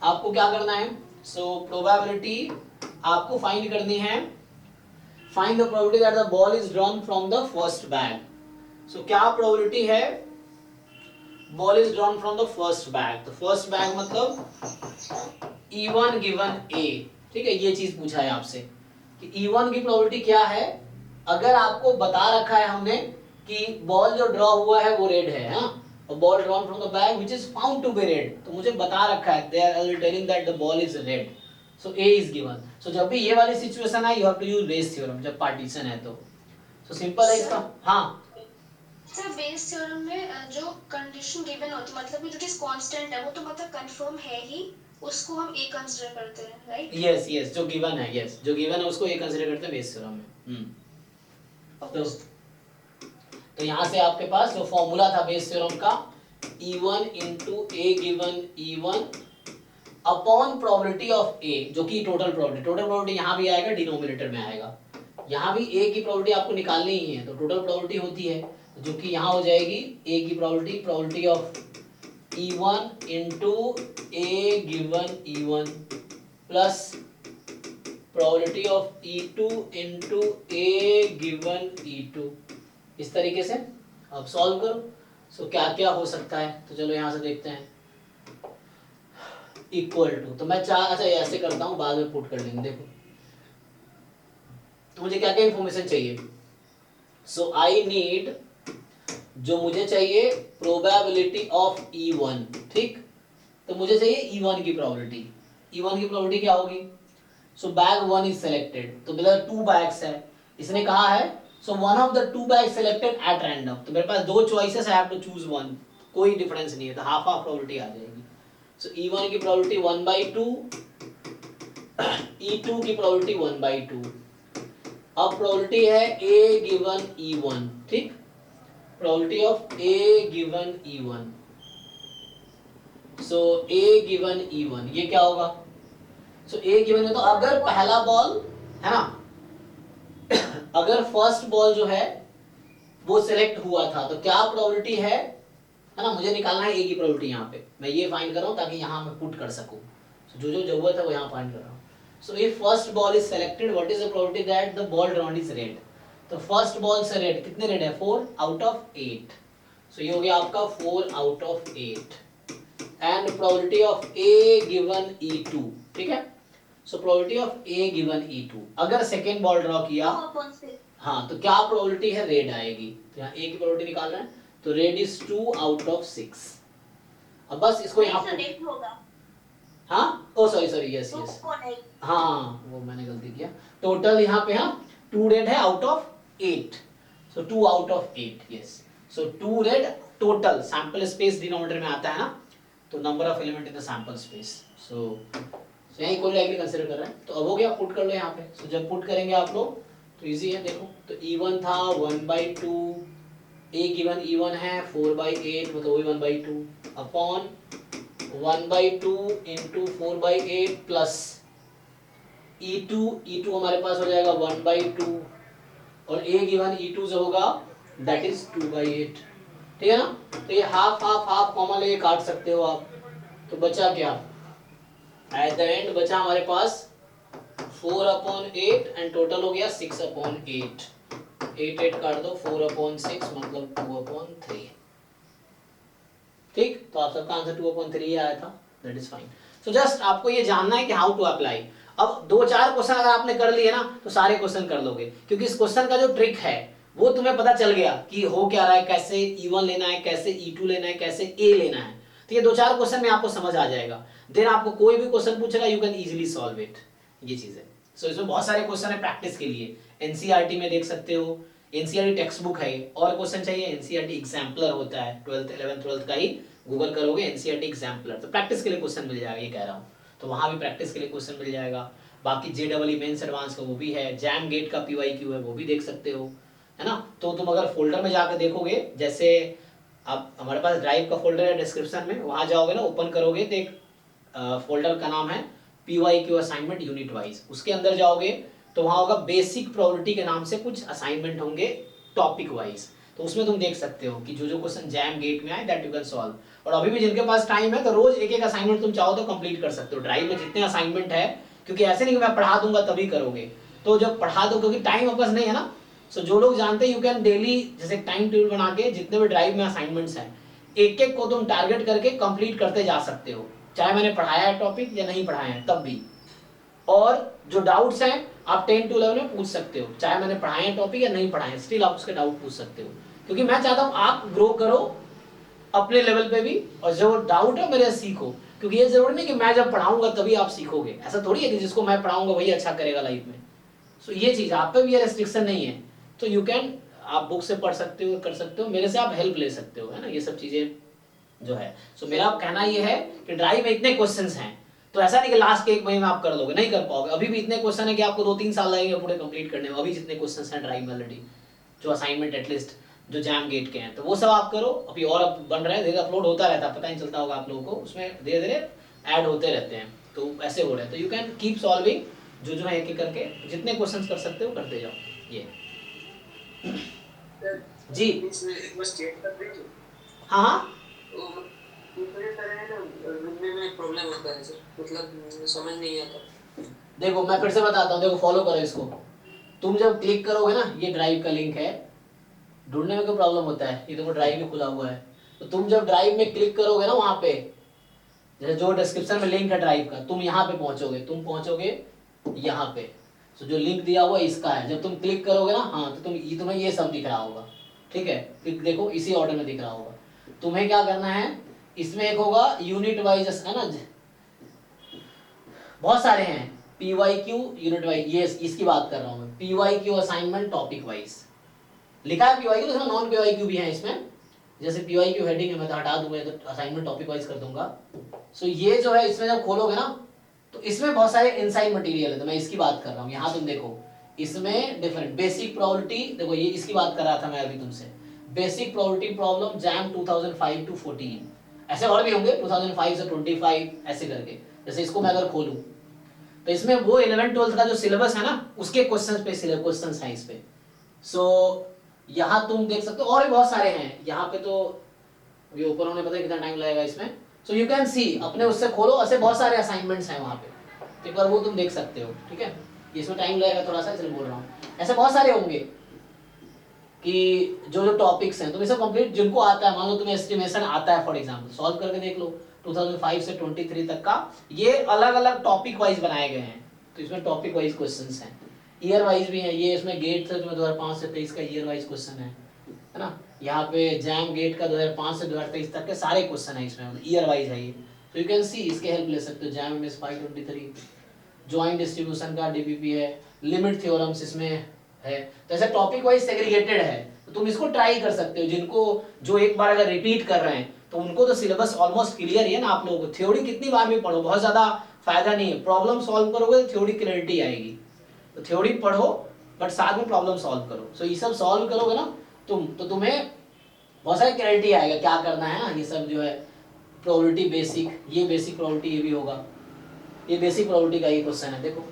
आपको क्या करना है, सो प्रोबेबिलिटी आपको फाइंड करनी है, find the probability that the ball is drawn from the first bag. So क्या प्रोबेबिलिटी है, ball is drawn from the first bag, तो फर्स्ट बैग मतलब E1 गिवन A, ठीक है, ये चीज पूछा है आपसे कि E1 की प्रोबेबिलिटी क्या है, अगर आपको बता रखा है हमने कि बॉल जो ड्रॉ हुआ है वो रेड है, और ball drawn from the bag which is found to be red, तो मुझे बता रखा है, they are telling that the ball is red, so A is given. So जब भी ये वाली सिचुएशन है, you have to use Bayes theorem, जब पार्टीशन है तो। सो सिंपल है इसका। हाँ सर बेस थ्योरम में जो कंडीशन गिवन होती है, मतलब जो चीज कांस्टेंट है वो तो मतलब कंफर्म है ही, उसको हम A कंसीडर करते हैं, राइट? यस यस, जो गिवन है, यस जो गिवन है उसको A कंसीडर करते हैं बेस थ्योरम में। तो यहाँ से आपके पास जो फॉर्मूला था बेस थ्योरम का, E1 into A given E1 upon probability of A, जो कि टोटल प्रोबेबिलिटी यहाँ भी आएगा, डिनोमिनेटर में आएगा, यहाँ भी A की प्रोबेबिलिटी आपको निकालनी ही है, तो टोटल प्रोबेबिलिटी होती है, जो कि यहाँ हो जाएगी A की probability of E1 into A given E1 plus probability of E2 into A given E2, इस तरीके से अब सॉल्व करो। सो क्या क्या हो सकता है, तो चलो यहाँ से देखते हैं। इक्वल टू, तो मैं चार, अच्छा ऐसे करता हूँ, बाद में पुट कर लेंगे। देखो तो मुझे क्या क्या इंफॉर्मेशन चाहिए। सो आई नीड, जो मुझे चाहिए प्रोबेबिलिटी ऑफ E1, ठीक। तो मुझे चाहिए E1 की प्रोबेबिलिटी। E1 की प्रोबेबिलिटी क्या होगी। सो बैग 1 इज सेलेक्टेड, तो मतलब 2 बैग्स है, इसने कहा है। So one of the 2 bags selected at random, तो मेरे पास 2 चॉइसेस है, I have to choose one, कोई डिफरेंस नहीं है, तो हाफ हाफ प्रोबेबिलिटी आ जाएगी। सो E1 की प्रोबेबिलिटी 1/2, E2 की प्रोबेबिलिटी 1/2। अब प्रोबेबिलिटी है A गिवन E1, ठीक। Probability of A given E1, so A given E1 ये क्या होगा। सो A गिवन है, तो अगर पहला बॉल है ना, अगर फर्स्ट बॉल जो है वो सिलेक्ट हुआ था, तो क्या प्रोबेबिलिटी है ना, मुझे निकालना है A की प्रोबेबिलिटी। यहाँ पे मैं ये फाइंड कर रहा हूँ ताकि यहाँ मैं पुट कर सकूँ। जो जो जरूरत है वो यहाँ फाइंड कर रहा हूँ। So if first ball is selected, what is the probability that the ball drawn is red. तो फर्स्ट बॉल से रेड, कितने रेड है, 4 आउट ऑफ 8। सो ये हो गया आपका 4 out of 8। And probability of A given E2, ठीक है। So probability of A given E2, अगर सेकेंड बॉल ड्रॉ किया, हाँ, तो क्या प्रोबेबिलिटी है, रेड आएगी। तो यहाँ A की प्रोबेबिलिटी निकाल रहे हैं, तो रेड इज 2 आउट ऑफ 6। अब बस इसको यहाँ होगा, हाँ, ओ सॉरी यस, हाँ वो मैंने गलती किया। टोटल यहाँ पे हाँ 2 रेड है out of 8, so 2 out of 8, yes. So 2 red total, sample space denominator में आता है ना, तो number of element in the sample space. So यही इक्वल लाइकली कंसीडर कर रहे हैं। तो अब हो गया, पुट कर लो यहाँ पे। सो जब पुट करेंगे आप लोग तो इजी है। देखो तो E1 था 1/2, A गिवन E1 है 4/8, मतलब वही 1/2 अपॉन 1/2 इंटू 4/8 प्लस E2 हमारे पास हो जाएगा 1/2, और A गिवन E2 जो होगा दैट इज 2/8, ठीक है ना। तो ये हाफ हाफ हाफ कॉमन लेके काट सकते हो आप। तो बचा क्या, एट द एंड बचा हमारे पास 4/8 एंड टोटल हो गया 6/8। 8 काट दो, 4/6 मतलब 2/3, ठीक। तो आप सबका आंसर 2/3 आया था, that is fine. So just आपको ये जानना है कि हाउ टू अप्लाई। अब 2-4 क्वेश्चन अगर आपने कर लिए ना तो सारे क्वेश्चन कर लोगे, क्योंकि इस क्वेश्चन का जो ट्रिक है वो तुम्हें पता चल गया कि हो क्या रहा है, कैसे E1 लेना है, कैसे E2 लेना है, कैसे A लेना है। तो ये 2-4 क्वेश्चन में आपको समझ आ जाएगा। देन आपको कोई भी क्वेश्चन पूछेगा, you can easily solve it, ये चीज है। सो इसमें बहुत सारे क्वेश्चन है प्रैक्टिस के लिए, एनसीईआरटी में देख सकते हो, एनसीईआरटी टेक्स्ट बुक है। और क्वेश्चन चाहिए, एनसीईआरटी एग्जाम्पलर होता है 12th 11th 12th का ही, गूगल करोगे एनसीईआरटी एग्जाम्पलर, तो प्रैक्टिस के लिए क्वेश्चन मिल जाएगा, ये कह रहा हूँ। तो वहां भी प्रैक्टिस के लिए क्वेश्चन मिल जाएगा। बाकी JEE मेंस एडवांस का वो भी है, जैम गेट का PYQ है वो भी देख सकते हो, है ना। तो तुम अगर फोल्डर में जाकर देखोगे, जैसे आप हमारे पास ड्राइव का फोल्डर है डिस्क्रिप्शन में, वहां जाओगे ना, ओपन करोगे तो एक फोल्डर का नाम है PYQ असाइनमेंट यूनिट वाइज। उसके अंदर जाओगे तो वहां होगा बेसिक प्रोबेबिलिटी के नाम से कुछ असाइनमेंट होंगे टॉपिक वाइज। तो उसमें तुम देख सकते हो कि जो जो क्वेश्चन जैम गेट में आए दैट यू कैन सॉल्व। और अभी भी जिनके पास टाइम है तो रोज एक एक असाइनमेंट तुम चाहो तो कंप्लीट कर सकते हो। ड्राइव में जितने असाइनमेंट है, क्योंकि ऐसे नहीं कि मैं पढ़ा दूंगा तभी करोगे, तो जब पढ़ा दो, क्योंकि टाइम आपके पास नहीं है ना। सो जो लोग जानते हैं, यू कैन डेली जैसे टाइम टेबल बना के जितने भी ड्राइव में असाइनमेंट्स हैं, एक एक को तुम टारगेट करके कंप्लीट करते जा सकते हो, चाहे मैंने पढ़ाया है टॉपिक या नहीं पढ़ाया है तब भी। और जो डाउट्स हैं आप 10 to 11 में पूछ सकते हो, चाहे मैंने पढ़ाए हैं टॉपिक या नहीं पढ़ाए हैं, स्टिल आप उसके डाउट पूछ सकते हो। क्योंकि मैं चाहता हूं आप ग्रो करो अपने लेवल पे भी, और जो डाउट है मेरे सीखो। क्योंकि ये जरूरी नहीं कि मैं जब पढ़ाऊंगा तभी आप सीखोगे, ऐसा थोड़ी है कि जिसको मैं पढ़ाऊंगा वही अच्छा करेगा लाइफ में। सो ये चीज आप पे भी ये रेस्ट्रिक्शन नहीं है। तो यू कैन, आप बुक से पढ़ सकते हो, कर सकते हो, मेरे से आप हेल्प ले सकते हो, है ना, ये सब चीजें जो है। सो मेरा कहना ये है कि ड्राइव में इतने क्वेश्चंस हैं, तो ऐसा नहीं कि लास्ट के 1 महीने में आप कर लोगे, नहीं कर पाओगे। अभी भी इतने क्वेश्चन है कि आपको 2-3 साल लगेंगे पूरे कंप्लीट करने में। अभी जितने क्वेश्चंस हैं ड्राइव में ऑलरेडी, जो असाइनमेंट एटलीस्ट जो जैम गेट के हैं, तो वो सब आप करो। अभी और अब बन रहा है, धीरे अपलोड होता रहता है, पता नहीं चलता होगा आप लोगों को, उसमें धीरे धीरे ऐड होते रहते हैं, तो ऐसे हो रहे हैं। तो यू कैन कीप सॉल्विंग, जो है एक एक करके जितने क्वेश्चंस कर सकते हो करते जाओ। ये जी हाँ प्रॉब्लम होता है सर, मतलब समझ नहीं आता। देखो मैं फिर से बताता हूँ, देखो फॉलो करो इसको। तुम जब क्लिक करोगे ना, ये ड्राइव का लिंक है, ढूंढने में कोई प्रॉब्लम होता है? ये देखो ड्राइव भी खुला हुआ है, तो तुम जब ड्राइव में क्लिक करोगे ना वहां पे, जैसे जो डिस्क्रिप्शन में लिंक है ड्राइव का, तुम यहाँ पे पहुंचोगे, तुम पहुंचोगे यहाँ पे, तो जो लिंक दिया हुआ इसका है, जब तुम क्लिक करोगे ना, हाँ, तो तुम्हें ये सब दिख रहा होगा, ठीक है, फिर देखो इसी ऑर्डर में दिख रहा होगा। तुम्हें क्या करना है, इसमें एक होगा यूनिट वाइज, है ना, बहुत सारे हैं, PYQ यूनिट वाइज, ये इसकी बात कर रहा हूँ मैं, PYQ असाइनमेंट टॉपिक वाइज लिखा है PYQ, तो नॉन PYQ भी है इसमें, जैसे PYQ हेडिंग है, मैं तो हटा दूंगा, तो असाइनमेंट टॉपिक वाइज कर दूंगा। सो ये जो है, इसमें जब खोलोगे ना, तो इसमें बहुत सारे इनसाइड मटेरियल है, तो मैं इसकी बात कर रहा हूँ। यहाँ तुम देखो, इसमें डिफरेंट बेसिक प्रोबेबिलिटी, देखो ये इसकी बात कर रहा था मैं अभी तुमसे, basic probability problem jam 2005 to 14, ऐसे और भी होंगे 2005 से 25 ऐसे करके। जैसे इसको मैं अगर खोलूं, तो इसमें वो 11 12 का जो सिलेबस है ना, उसके क्वेश्चंस पे क्वेश्चंस हैं इस पे। सो यहाँ तुम देख सकते हो, और भी बहुत सारे हैं यहाँ पे, तो अभी ओपन होने पता है कितना टाइम लगेगा इसमें। सो यू कैन सी, अपने उससे खोलो, ऐसे बहुत सारे असाइनमेंट्स हैं वहाँ पे, तो एक बार वो तुम देख सकते हो, ठीक है। इसमें टाइम लगेगा थोड़ा सा, इसलिए बोल रहा हूँ, ऐसे बहुत सारे होंगे कि जो जो टॉपिक्स हैं तुम इसे कंप्लीट, जिनको आता है, मान लो तुम्हें एस्टिमेशन आता है फॉर एग्जांपल, सॉल्व करके देख लो 2005 से 23 तक का, ये अलग अलग टॉपिक वाइज बनाए गए हैं, तो इसमें टॉपिक वाइज क्वेश्चंस हैं, ईयर वाइज भी है, ये इसमें गेट से 2005 से 23 का ईयर वाइज क्वेश्चन है ना। यहाँ पे जैम गेट का 2005 से 2023 तक के सारे क्वेश्चन है इसमें, ईयर वाइज है ये, तो यू कैन सी, इसके हेल्प ले सकते हो। जैम में 523 ज्वाइंट डिस्ट्रीब्यूशन का DPP है, लिमिट थ्योरम्स इसमें है, तो ऐसे टॉपिक वाइज सेग्रीगेटेड है, तो तुम इसको ट्राई कर सकते हो। जिनको जो एक बार अगर रिपीट कर रहे हैं, तो उनको तो सिलेबस ऑलमोस्ट क्लियर ही है ना आप लोगों को, थ्योरी कितनी बार भी पढ़ो, बहुत ज्यादा फायदा नहीं है, प्रॉब्लम सॉल्व करोगे तो थ्योरी क्लैरिटी आएगी, तो थ्योरी पढ़ो बट साथ में प्रॉब्लम सॉल्व करो। सो ये सब सॉल्व करोगे ना तुम, तो तुम्हें बहुत सारी क्लैरिटी आएगा क्या करना है ना। ये सब जो है प्रोबेबिलिटी बेसिक, ये बेसिक प्रोबेबिलिटी ये भी होगा, ये बेसिक प्रोबेबिलिटी का ये क्वेश्चन है, देखो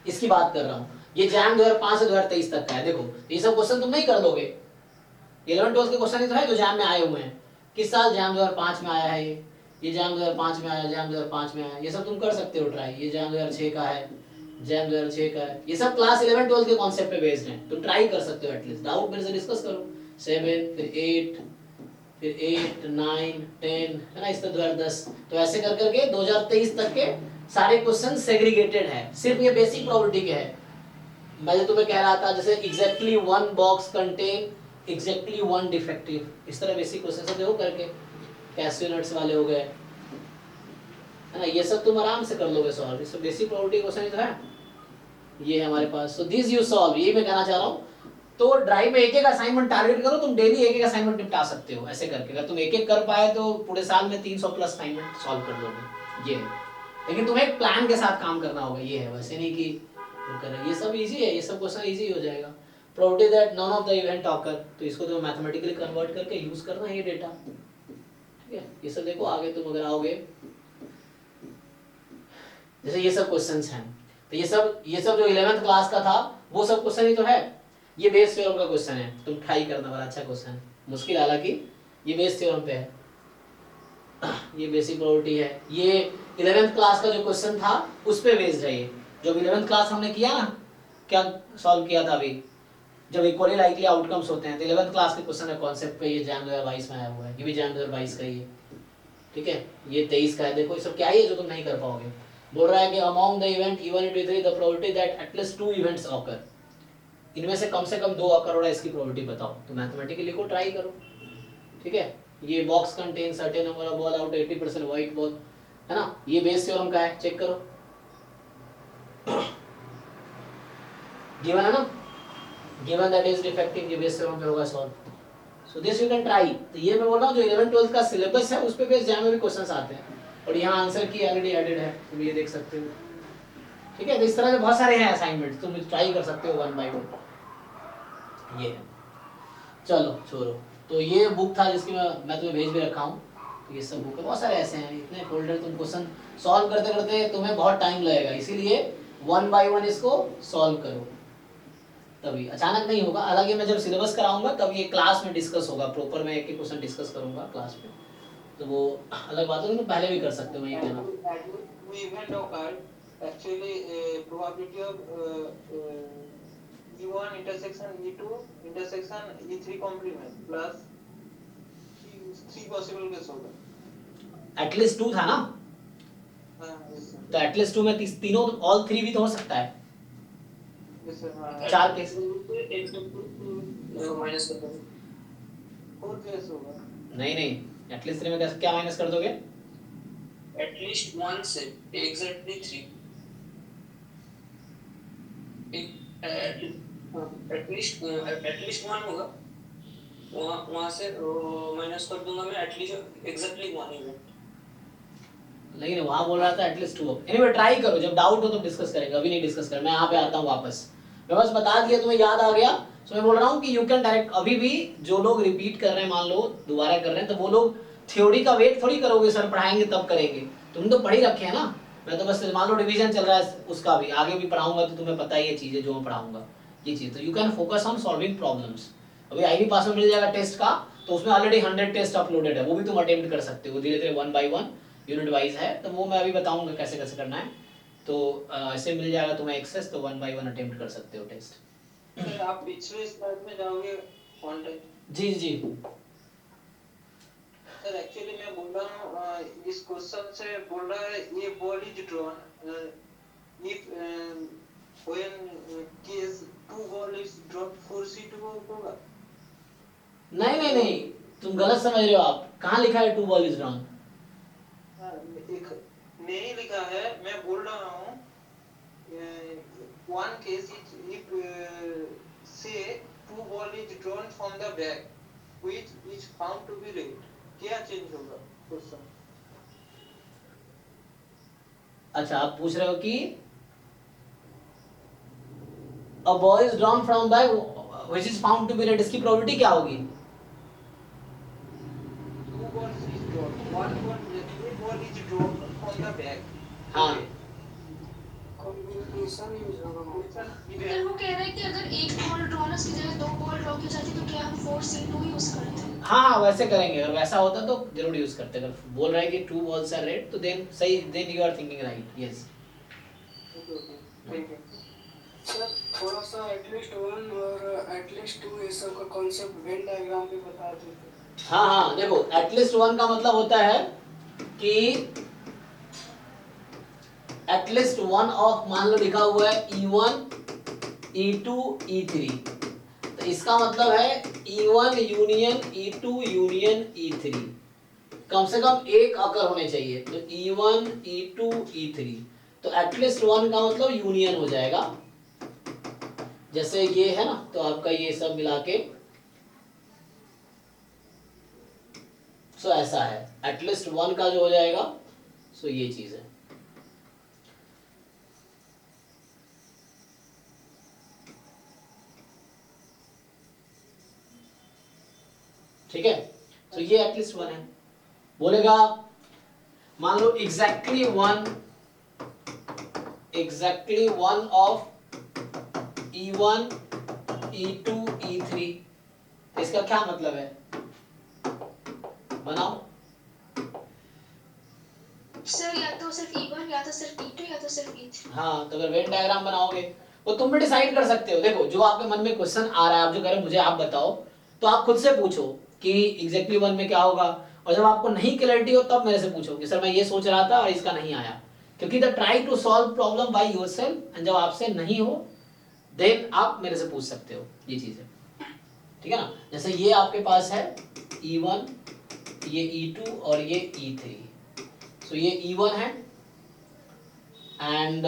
इसकी बात कर रहा हूँ, ये जैम 2005 से 2023 तक का है, देखो ये सब क्वेश्चन तुम नहीं कर लोगे, 11 12 के क्वेश्चन ही तो है जो जैम में आए हुए हैं। किस साल? जैम 2005 में आया है, ये जैम 2005 में आया, जैम 2005 में आया, ये सब तुम कर सकते हो ट्राई। ये जैम 2006 का है, जैम 2006 का है, ये सब क्लास 11 12 के कॉन्सेप्ट पे बेस्ड है, तुम ट्राई कर सकते हो एटलीस्ट, डाउट मेरे से डिस्कस करो। 7 फिर 8 फिर 8 9 10 है ना, इस तरह 2010, तो ऐसे कर करके 2023 तक के सारे क्वेश्चन सेग्रीगेटेड है, सिर्फ ये बेसिक प्रोबेबिलिटी के है। मैं जो तुम्हें कह रहा था, जैसे exactly one box contain exactly one defective, इस तरह बेसिक क्वेश्चन से देखो करके, कैस्टियोनेट्स वाले हो गए, है ना, ये सब तुम आराम से कर लोगे सॉल्व, इसमें बेसिक प्रोबेबिलिटी क्वेश्चन ही तो है, ये है हमारे पास। सो दिस यू सॉल्व, ये मैं कहना चाह रहा हूँ। तो ड्राइव में एक एक असाइनमेंट टारगेट करो, तुम डेली एक एक असाइनमेंट निपटा सकते हो ऐसे करके। अगर तुम एक एक कर पाए तो पूरे साल में 300 प्लस असाइनमेंट सॉल्व कर लोगे, ये है। लेकिन तुम्हें एक प्लान के साथ काम करना होगा, ये है, वैसे नहीं कि करें। ये सब इजी है, ये सब क्वेश्चन इजी हो जाएगा। Probability that none of the event occur, तो इसको तो मैथमेटिकली कन्वर्ट करके यूज करना है ये डेटा, ठीक है। ये सब देखो आगे तुम अगर आओगे, जैसे ये सब क्वेश्चंस हैं, तो ये सब जो 11th क्लास का था वो सब क्वेश्चन ही तो है। ये बेस थ्योरम का क्वेश्चन है, तुम ट्राई करना, बड़ा अच्छा क्वेश्चन है, मुश्किल हालांकि, ये बेस थ्योरम पे है, ये बेसिक प्रोबेबिलिटी है। ये 11th क्लास का जो क्वेश्चन था उस पे बेस्ड है ये, जो 11th क्लास हमने किया ना, क्या सॉल्व किया था अभी, जब इक्वली लाइकली आउटकम्स होते हैं, तो 11th क्लास के क्वेश्चन है कॉन्सेप्ट पे, ये जैम 2022 में आया हुआ है, ये भी जैम 2022 का ही है, ठीक है। ये 23 का है, देखो ये सब क्या है जो तुम नहीं कर पाओगे। बोल रहा है कि among the event even it with the probability that at least 2 events occur, इनमें से कम 2 ऑकर हो रहा है, इसकी प्रोबेबिलिटी बताओ। तो मैथमेटिकली को ट्राई करो, ठीक है। ये box contain certain number of ball out 80% white ball, है ना, ये बेस थ्योरम का है, चेक करो, गिवन है ना, गिवन दैट इज डिफेक्टिव, ये बेस थ्योरम पे होगा solve. So this you can try. तो ये मैं बोल रहा हूँ जो 11 12 का सिलेबस है उस पे बेस जैम में भी क्वेश्चंस आते हैं, और यहाँ आंसर की ऑलरेडी एडेड है, तुम ये देख सकते हो, ठीक है। तो इस तरह के बहुत सारे हैं असाइनमेंट, तुम ट्राई कर सकते हो 1 by 1, ये है। चलो छोड़ो, तो ये बुक था जिसकी मैं तुम्हें भेज भी रखा हूँ, तो ये सब बुक है, बहुत सारे ऐसे हैं, इतने फोल्डर, तुम क्वेश्चन सॉल्व करते करते तुम्हें बहुत टाइम लगेगा, इसीलिए 1 by 1 इसको सॉल्व करो, तभी अचानक नहीं होगा। हालांकि मैं जब सिलेबस कराऊंगा तब ये क्लास में डिस्कस होगा, प्रॉपर मैं एक एक क्वेश्चन डिस्कस करूंगा क्लास में, तो वो अलग बात है, तुम पहले भी कर सकते हो, मैं ये कहना। Event occur actually probability of E1 intersection E2 intersection E3 complement plus 3 possible case होगा। एटलीस्ट 2 था ना, हाँ yes sir, तो एटलीस्ट 2 में तीनों ऑल 3 भी तो हो सकता है, yes sir, हाँ 4 केस। माइनस कर दो। 4 केस होगा। नहीं नहीं, एटलीस्ट 3 में कैसे क्या माइनस कर दोगे? एटलीस्ट 1 से एग्जैक्टली 3 एटलीस्ट 1 होगा, वहाँ से माइनस कर दूंगा मैं एटलीस्ट एग्जैक्टली 1 ही। नहीं नहीं, वहां बोल रहा था एटलीस्ट 2। एनीवे ट्राई करो, जब डाउट हो तो डिस्कस करेंगे, अभी नहीं डिस्कस करें। मैं यहाँ पे आता हूँ वापस, मैं बस बता दिया, तुम्हें याद आ गया। सो मैं बोल रहा हूँ कि यू कैन डायरेक्ट, अभी भी जो लोग रिपीट कर रहे हैं, मान लो दोबारा कर रहे हैं, तो वो लोग थ्योरी का वेट थोड़ी करोगे सर पढ़ाएंगे तब करेंगे, तुम तो पढ़ ही रखे हैं ना। मैं तो बस मान लो रिवीजन चल रहा है उसका भी, आगे भी पढ़ाऊंगा तो तुम्हें पता ही है चीजें जो मैं पढ़ाऊंगा, ये चीज। तो you can focus on solving problems. अभी आईबी पास में मिल जाएगा टेस्ट का, तो उसमें ऑलरेडी 100 टेस्ट अपलोडेड है, वो भी तुम अटेम्प्ट कर सकते हो धीरे धीरे, 1 by 1 यूनिट वाइज है, तो वो मैं अभी बताऊंगा कैसे कैसे करना है। तो ऐसे मिल जाएगा तुम्हें एक्सेस, तो 1 by 1 अटेम्प्ट कर सकते हो टेस्ट। सर आप पिछले स्लाइड में जाओगे ऑन टाइम। जी जी, सर एक्चुअली मैं बोल रहा हूँ इस क्वेश्चन से बोल रहा है ये ball is drawn if when case 2 ball is drop 4C2 होगा। नहीं नहीं नहीं, तुम गलत समझ रहे हो आप, कहाँ लिखा है 2 ball is drawn? एक नहीं लिखा है, मैं बोल रहा हूँ one case if say 2 ball is drawn from the bag which is found to be red, क्या चेंज होगा क्वेश्चन? अच्छा, आप पूछ रहे हो कि a ball is drawn from bag which is found to be red, इसकी प्रोबेबिलिटी क्या होगी? 2 balls is drawn, one ball is drawn from the bag। हाँ, कॉम्बिनेशन यूज होगा। सर वो कह रहे हैं कि अगर एक बॉल ड्रॉ ना उसकी जगह 2 बॉल ड्रॉ की जाती तो क्या हम 4C2 यूज करते हैं? हाँ वैसे करेंगे, अगर वैसा होता तो जरूर यूज करते। अगर बोल रहा है कि 2 balls are red, तो देन सही, then you are thinking right, yes. Thank you sir. थोड़ा सा एटलीस्ट 1 और एटलीस्ट 2 ये सब का कॉन्सेप्ट वेन डायग्राम पे बता देते। हाँ हाँ, देखो एटलीस्ट 1 का मतलब होता है कि एटलीस्ट 1 ऑफ, मान लो लिखा हुआ है E1 E2 E3, तो इसका मतलब है E1 union E2 union E3, कम से कम एक अकर होने चाहिए। तो E1 E2 E3, तो एटलीस्ट 1 का मतलब यूनियन हो जाएगा। जैसे ये है ना, तो आपका ये सब मिला के सो ऐसा है, एटलीस्ट 1 का जो हो जाएगा सो ये चीज है। ठीक है, तो ये एटलीस्ट 1 है। बोलेगा मान लो exactly 1 of E1 E2 E3, तो इसका क्या मतलब है, बनाओ। सर या तो सिर्फ E1 या तो सिर्फ E2 या तो सिर्फ E3। हाँ, तो अगर वेन डायग्राम बनाओगे वो तुम भी डिसाइड कर सकते हो। देखो जो आपके मन में क्वेश्चन आ रहा है, आप जो कह रहे हो मुझे आप बताओ, तो आप खुद से पूछो कि एग्जैक्टली 1 में क्या होगा, और जब आपको नहीं क्लैरिटी हो तब मेरे से पूछो कि सर मैं ये सोच रहा था और इसका नहीं आया, क्योंकि the try to solve problem by yourself, and जब आपसे नहीं हो देन आप मेरे से पूछ सकते हो, ये चीज है। ठीक है ना, जैसे ये आपके पास है E1, ये E2 और ये E3, सो ये E1 है एंड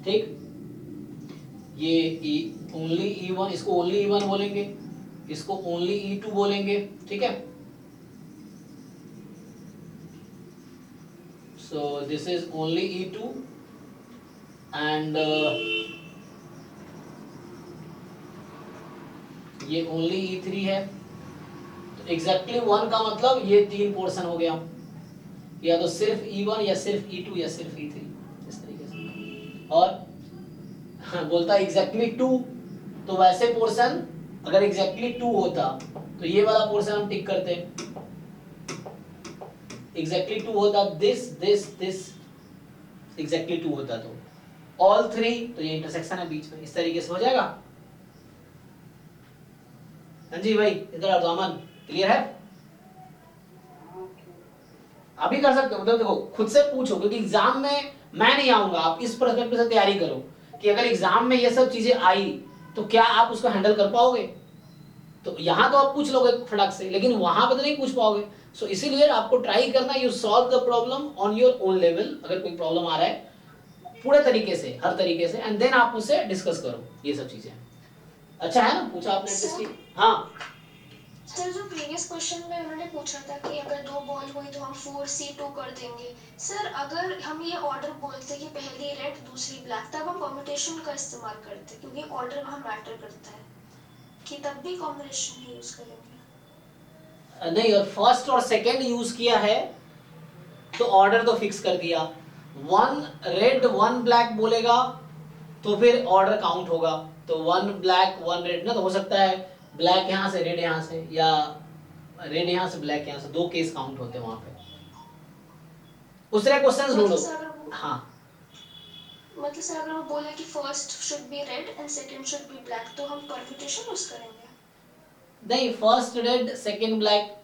ठीक, ये ओनली E1, इसको ओनली E1 बोलेंगे, इसको ओनली E2 बोलेंगे। ठीक है, so this is only E2 and ये only E3 है। तो एग्जैक्टली 1 का मतलब ये 3 पोर्शन हो गया, या तो सिर्फ E1 या सिर्फ E2 या सिर्फ E3, इस तरीके से। और बोलता है एग्जैक्टली 2, तो वैसे पोर्शन अगर एग्जैक्टली 2 होता तो ये वाला पोर्शन हम टिक करते, एग्जैक्टली 2 होता, दिस एग्जैक्टली 2 होता तो ऑल 3, तो ये इंटरसेक्शन है बीच में, इस तरीके से हो जाएगा। हाँ जी भाई, इधर अर्जामन क्लियर है? अभी कर सकते हो, मतलब देखो खुद से पूछो, क्योंकि एग्जाम में मैं नहीं आऊंगा, आप इस पर्सपेक्टिव से तैयारी करो कि अगर एग्जाम में ये सब चीजें आई तो क्या आप उसको हैंडल कर पाओगे। तो यहाँ तो आप पूछ लोगे फटाक से, लेकिन वहां पे तो नहीं पूछ पाओगे। सो इसीलिए आपको ट्राई करना, you solve the problem on your own level. अगर कोई प्रॉब्लम आ रहा है पूरे तरीके से, हर तरीके से, एंड देन आप उससे डिस्कस करो ये सब चीजें। अच्छा है ना, पूछा आपने इंटरेस्टिंग। हाँ सर, जो प्रीवियस क्वेश्चन में उन्होंने पूछा था कि अगर 2 बॉल हुई तो हम 4C2 कर देंगे। सर, अगर हम ये ऑर्डर बोलते कि पहली रेड दूसरी ब्लैक, तब हम परम्यूटेशन का इस्तेमाल करते, क्योंकि ऑर्डर वहाँ मैटर करता है, कि तब भी कॉम्बिनेशन ही यूज करेंगे? नहीं, और फर्स्ट और सेकंड यूज किया है तो ऑर्डर तो फिक्स कर दिया। 1 रेड 1 ब्लैक बोलेगा तो फिर ऑर्डर काउंट होगा, तो 1 ब्लैक 1 रेड ना, तो हो सकता है ब्लैक यहाँ से रेड यहाँ से, या रेड यहाँ से ब्लैक यहाँ से, 2 केस काउंट होते हैं वहां पे। उस तरह क्वेश्चंस ढूंढो। हाँ मतलब सर, अगर वो बोले कि first should be red and second should be black, तो हम परम्यूटेशन यूज करेंगे? नहीं, first red second black,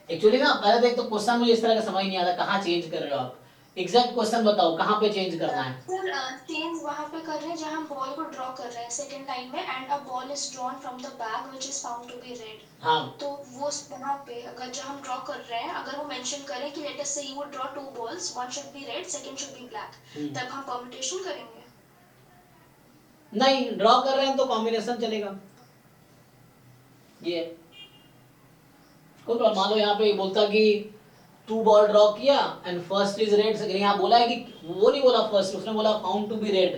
actually ना पहले देख तो क्वेश्चन मुझे इस तरह का समझ नहीं आता, कहाँ चेंज कर रहे हो आप, एग्जैक्ट क्वेश्चन बताओ कहाँ पे चेंज करना है। सर, चेंज वहाँ पे कर रहे हैं जहाँ हम बॉल को ड्रॉ कर रहे हैं सेकंड लाइन में, and a ball is drawn from the bag which is found to be red. हाँ तो वो वहाँ पे अगर जब हम ड्रॉ कर रहे हैं, अगर वो मेंशन करें कि लेट अस से you would draw 2 balls, one should be red, second should be black, तब हम परम्यूटेशन करेंगे? नहीं, ड्रॉ कर रहे हैं तो कॉम्बिनेशन चलेगा। ये कोई प्रॉब्लम, मान लो यहाँ पे बोलता कि 2 बॉल ड्रॉ किया एंड फर्स्ट इज रेड, यहाँ बोला है कि वो नहीं बोला फर्स्ट, उसने बोला found to be red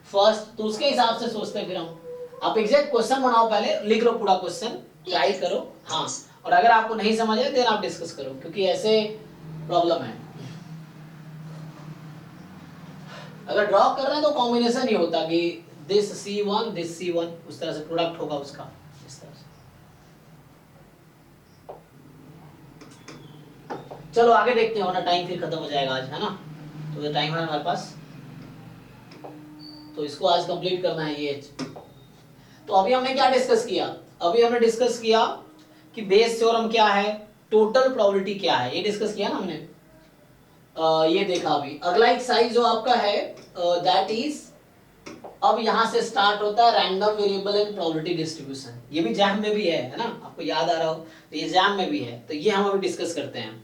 first, तो उसके हिसाब से सोचते हैं फिर हम। आप एग्जैक्ट क्वेश्चन बनाओ, पहले लिख लो पूरा क्वेश्चन, ट्राई करो। हाँ, और अगर आपको नहीं समझ आए देन आप डिस्कस करो, क्योंकि ऐसे प्रॉब्लम है। अगर ड्रॉ कर रहे हैं तो कॉम्बिनेशन ही होता कि दिस C1 दिस C1, उस तरह से प्रोडक्ट होगा उसका, इस तरह से। चलो आगे देखते हैं, वरना टाइम फिर खत्म हो जाएगा आज, है ना। तो टाइम है हमारे पास, तो इसको आज कंप्लीट करना है ये। तो अभी हमने क्या डिस्कस किया? अभी हमने डिस्कस किया कि बेस थ्योरम क्या है, टोटल प्रोबेबिलिटी क्या है, ये डिस्कस किया ना हमने। ये देखा अभी। अगला एक्सरसाइज जो आपका है दैट इज, अब यहाँ से स्टार्ट होता है random variable and probability distribution. ये भी जैम में भी है ना, आपको याद आ रहा हो, तो ये जैम में भी है, तो ये हम अभी डिस्कस करते हैं।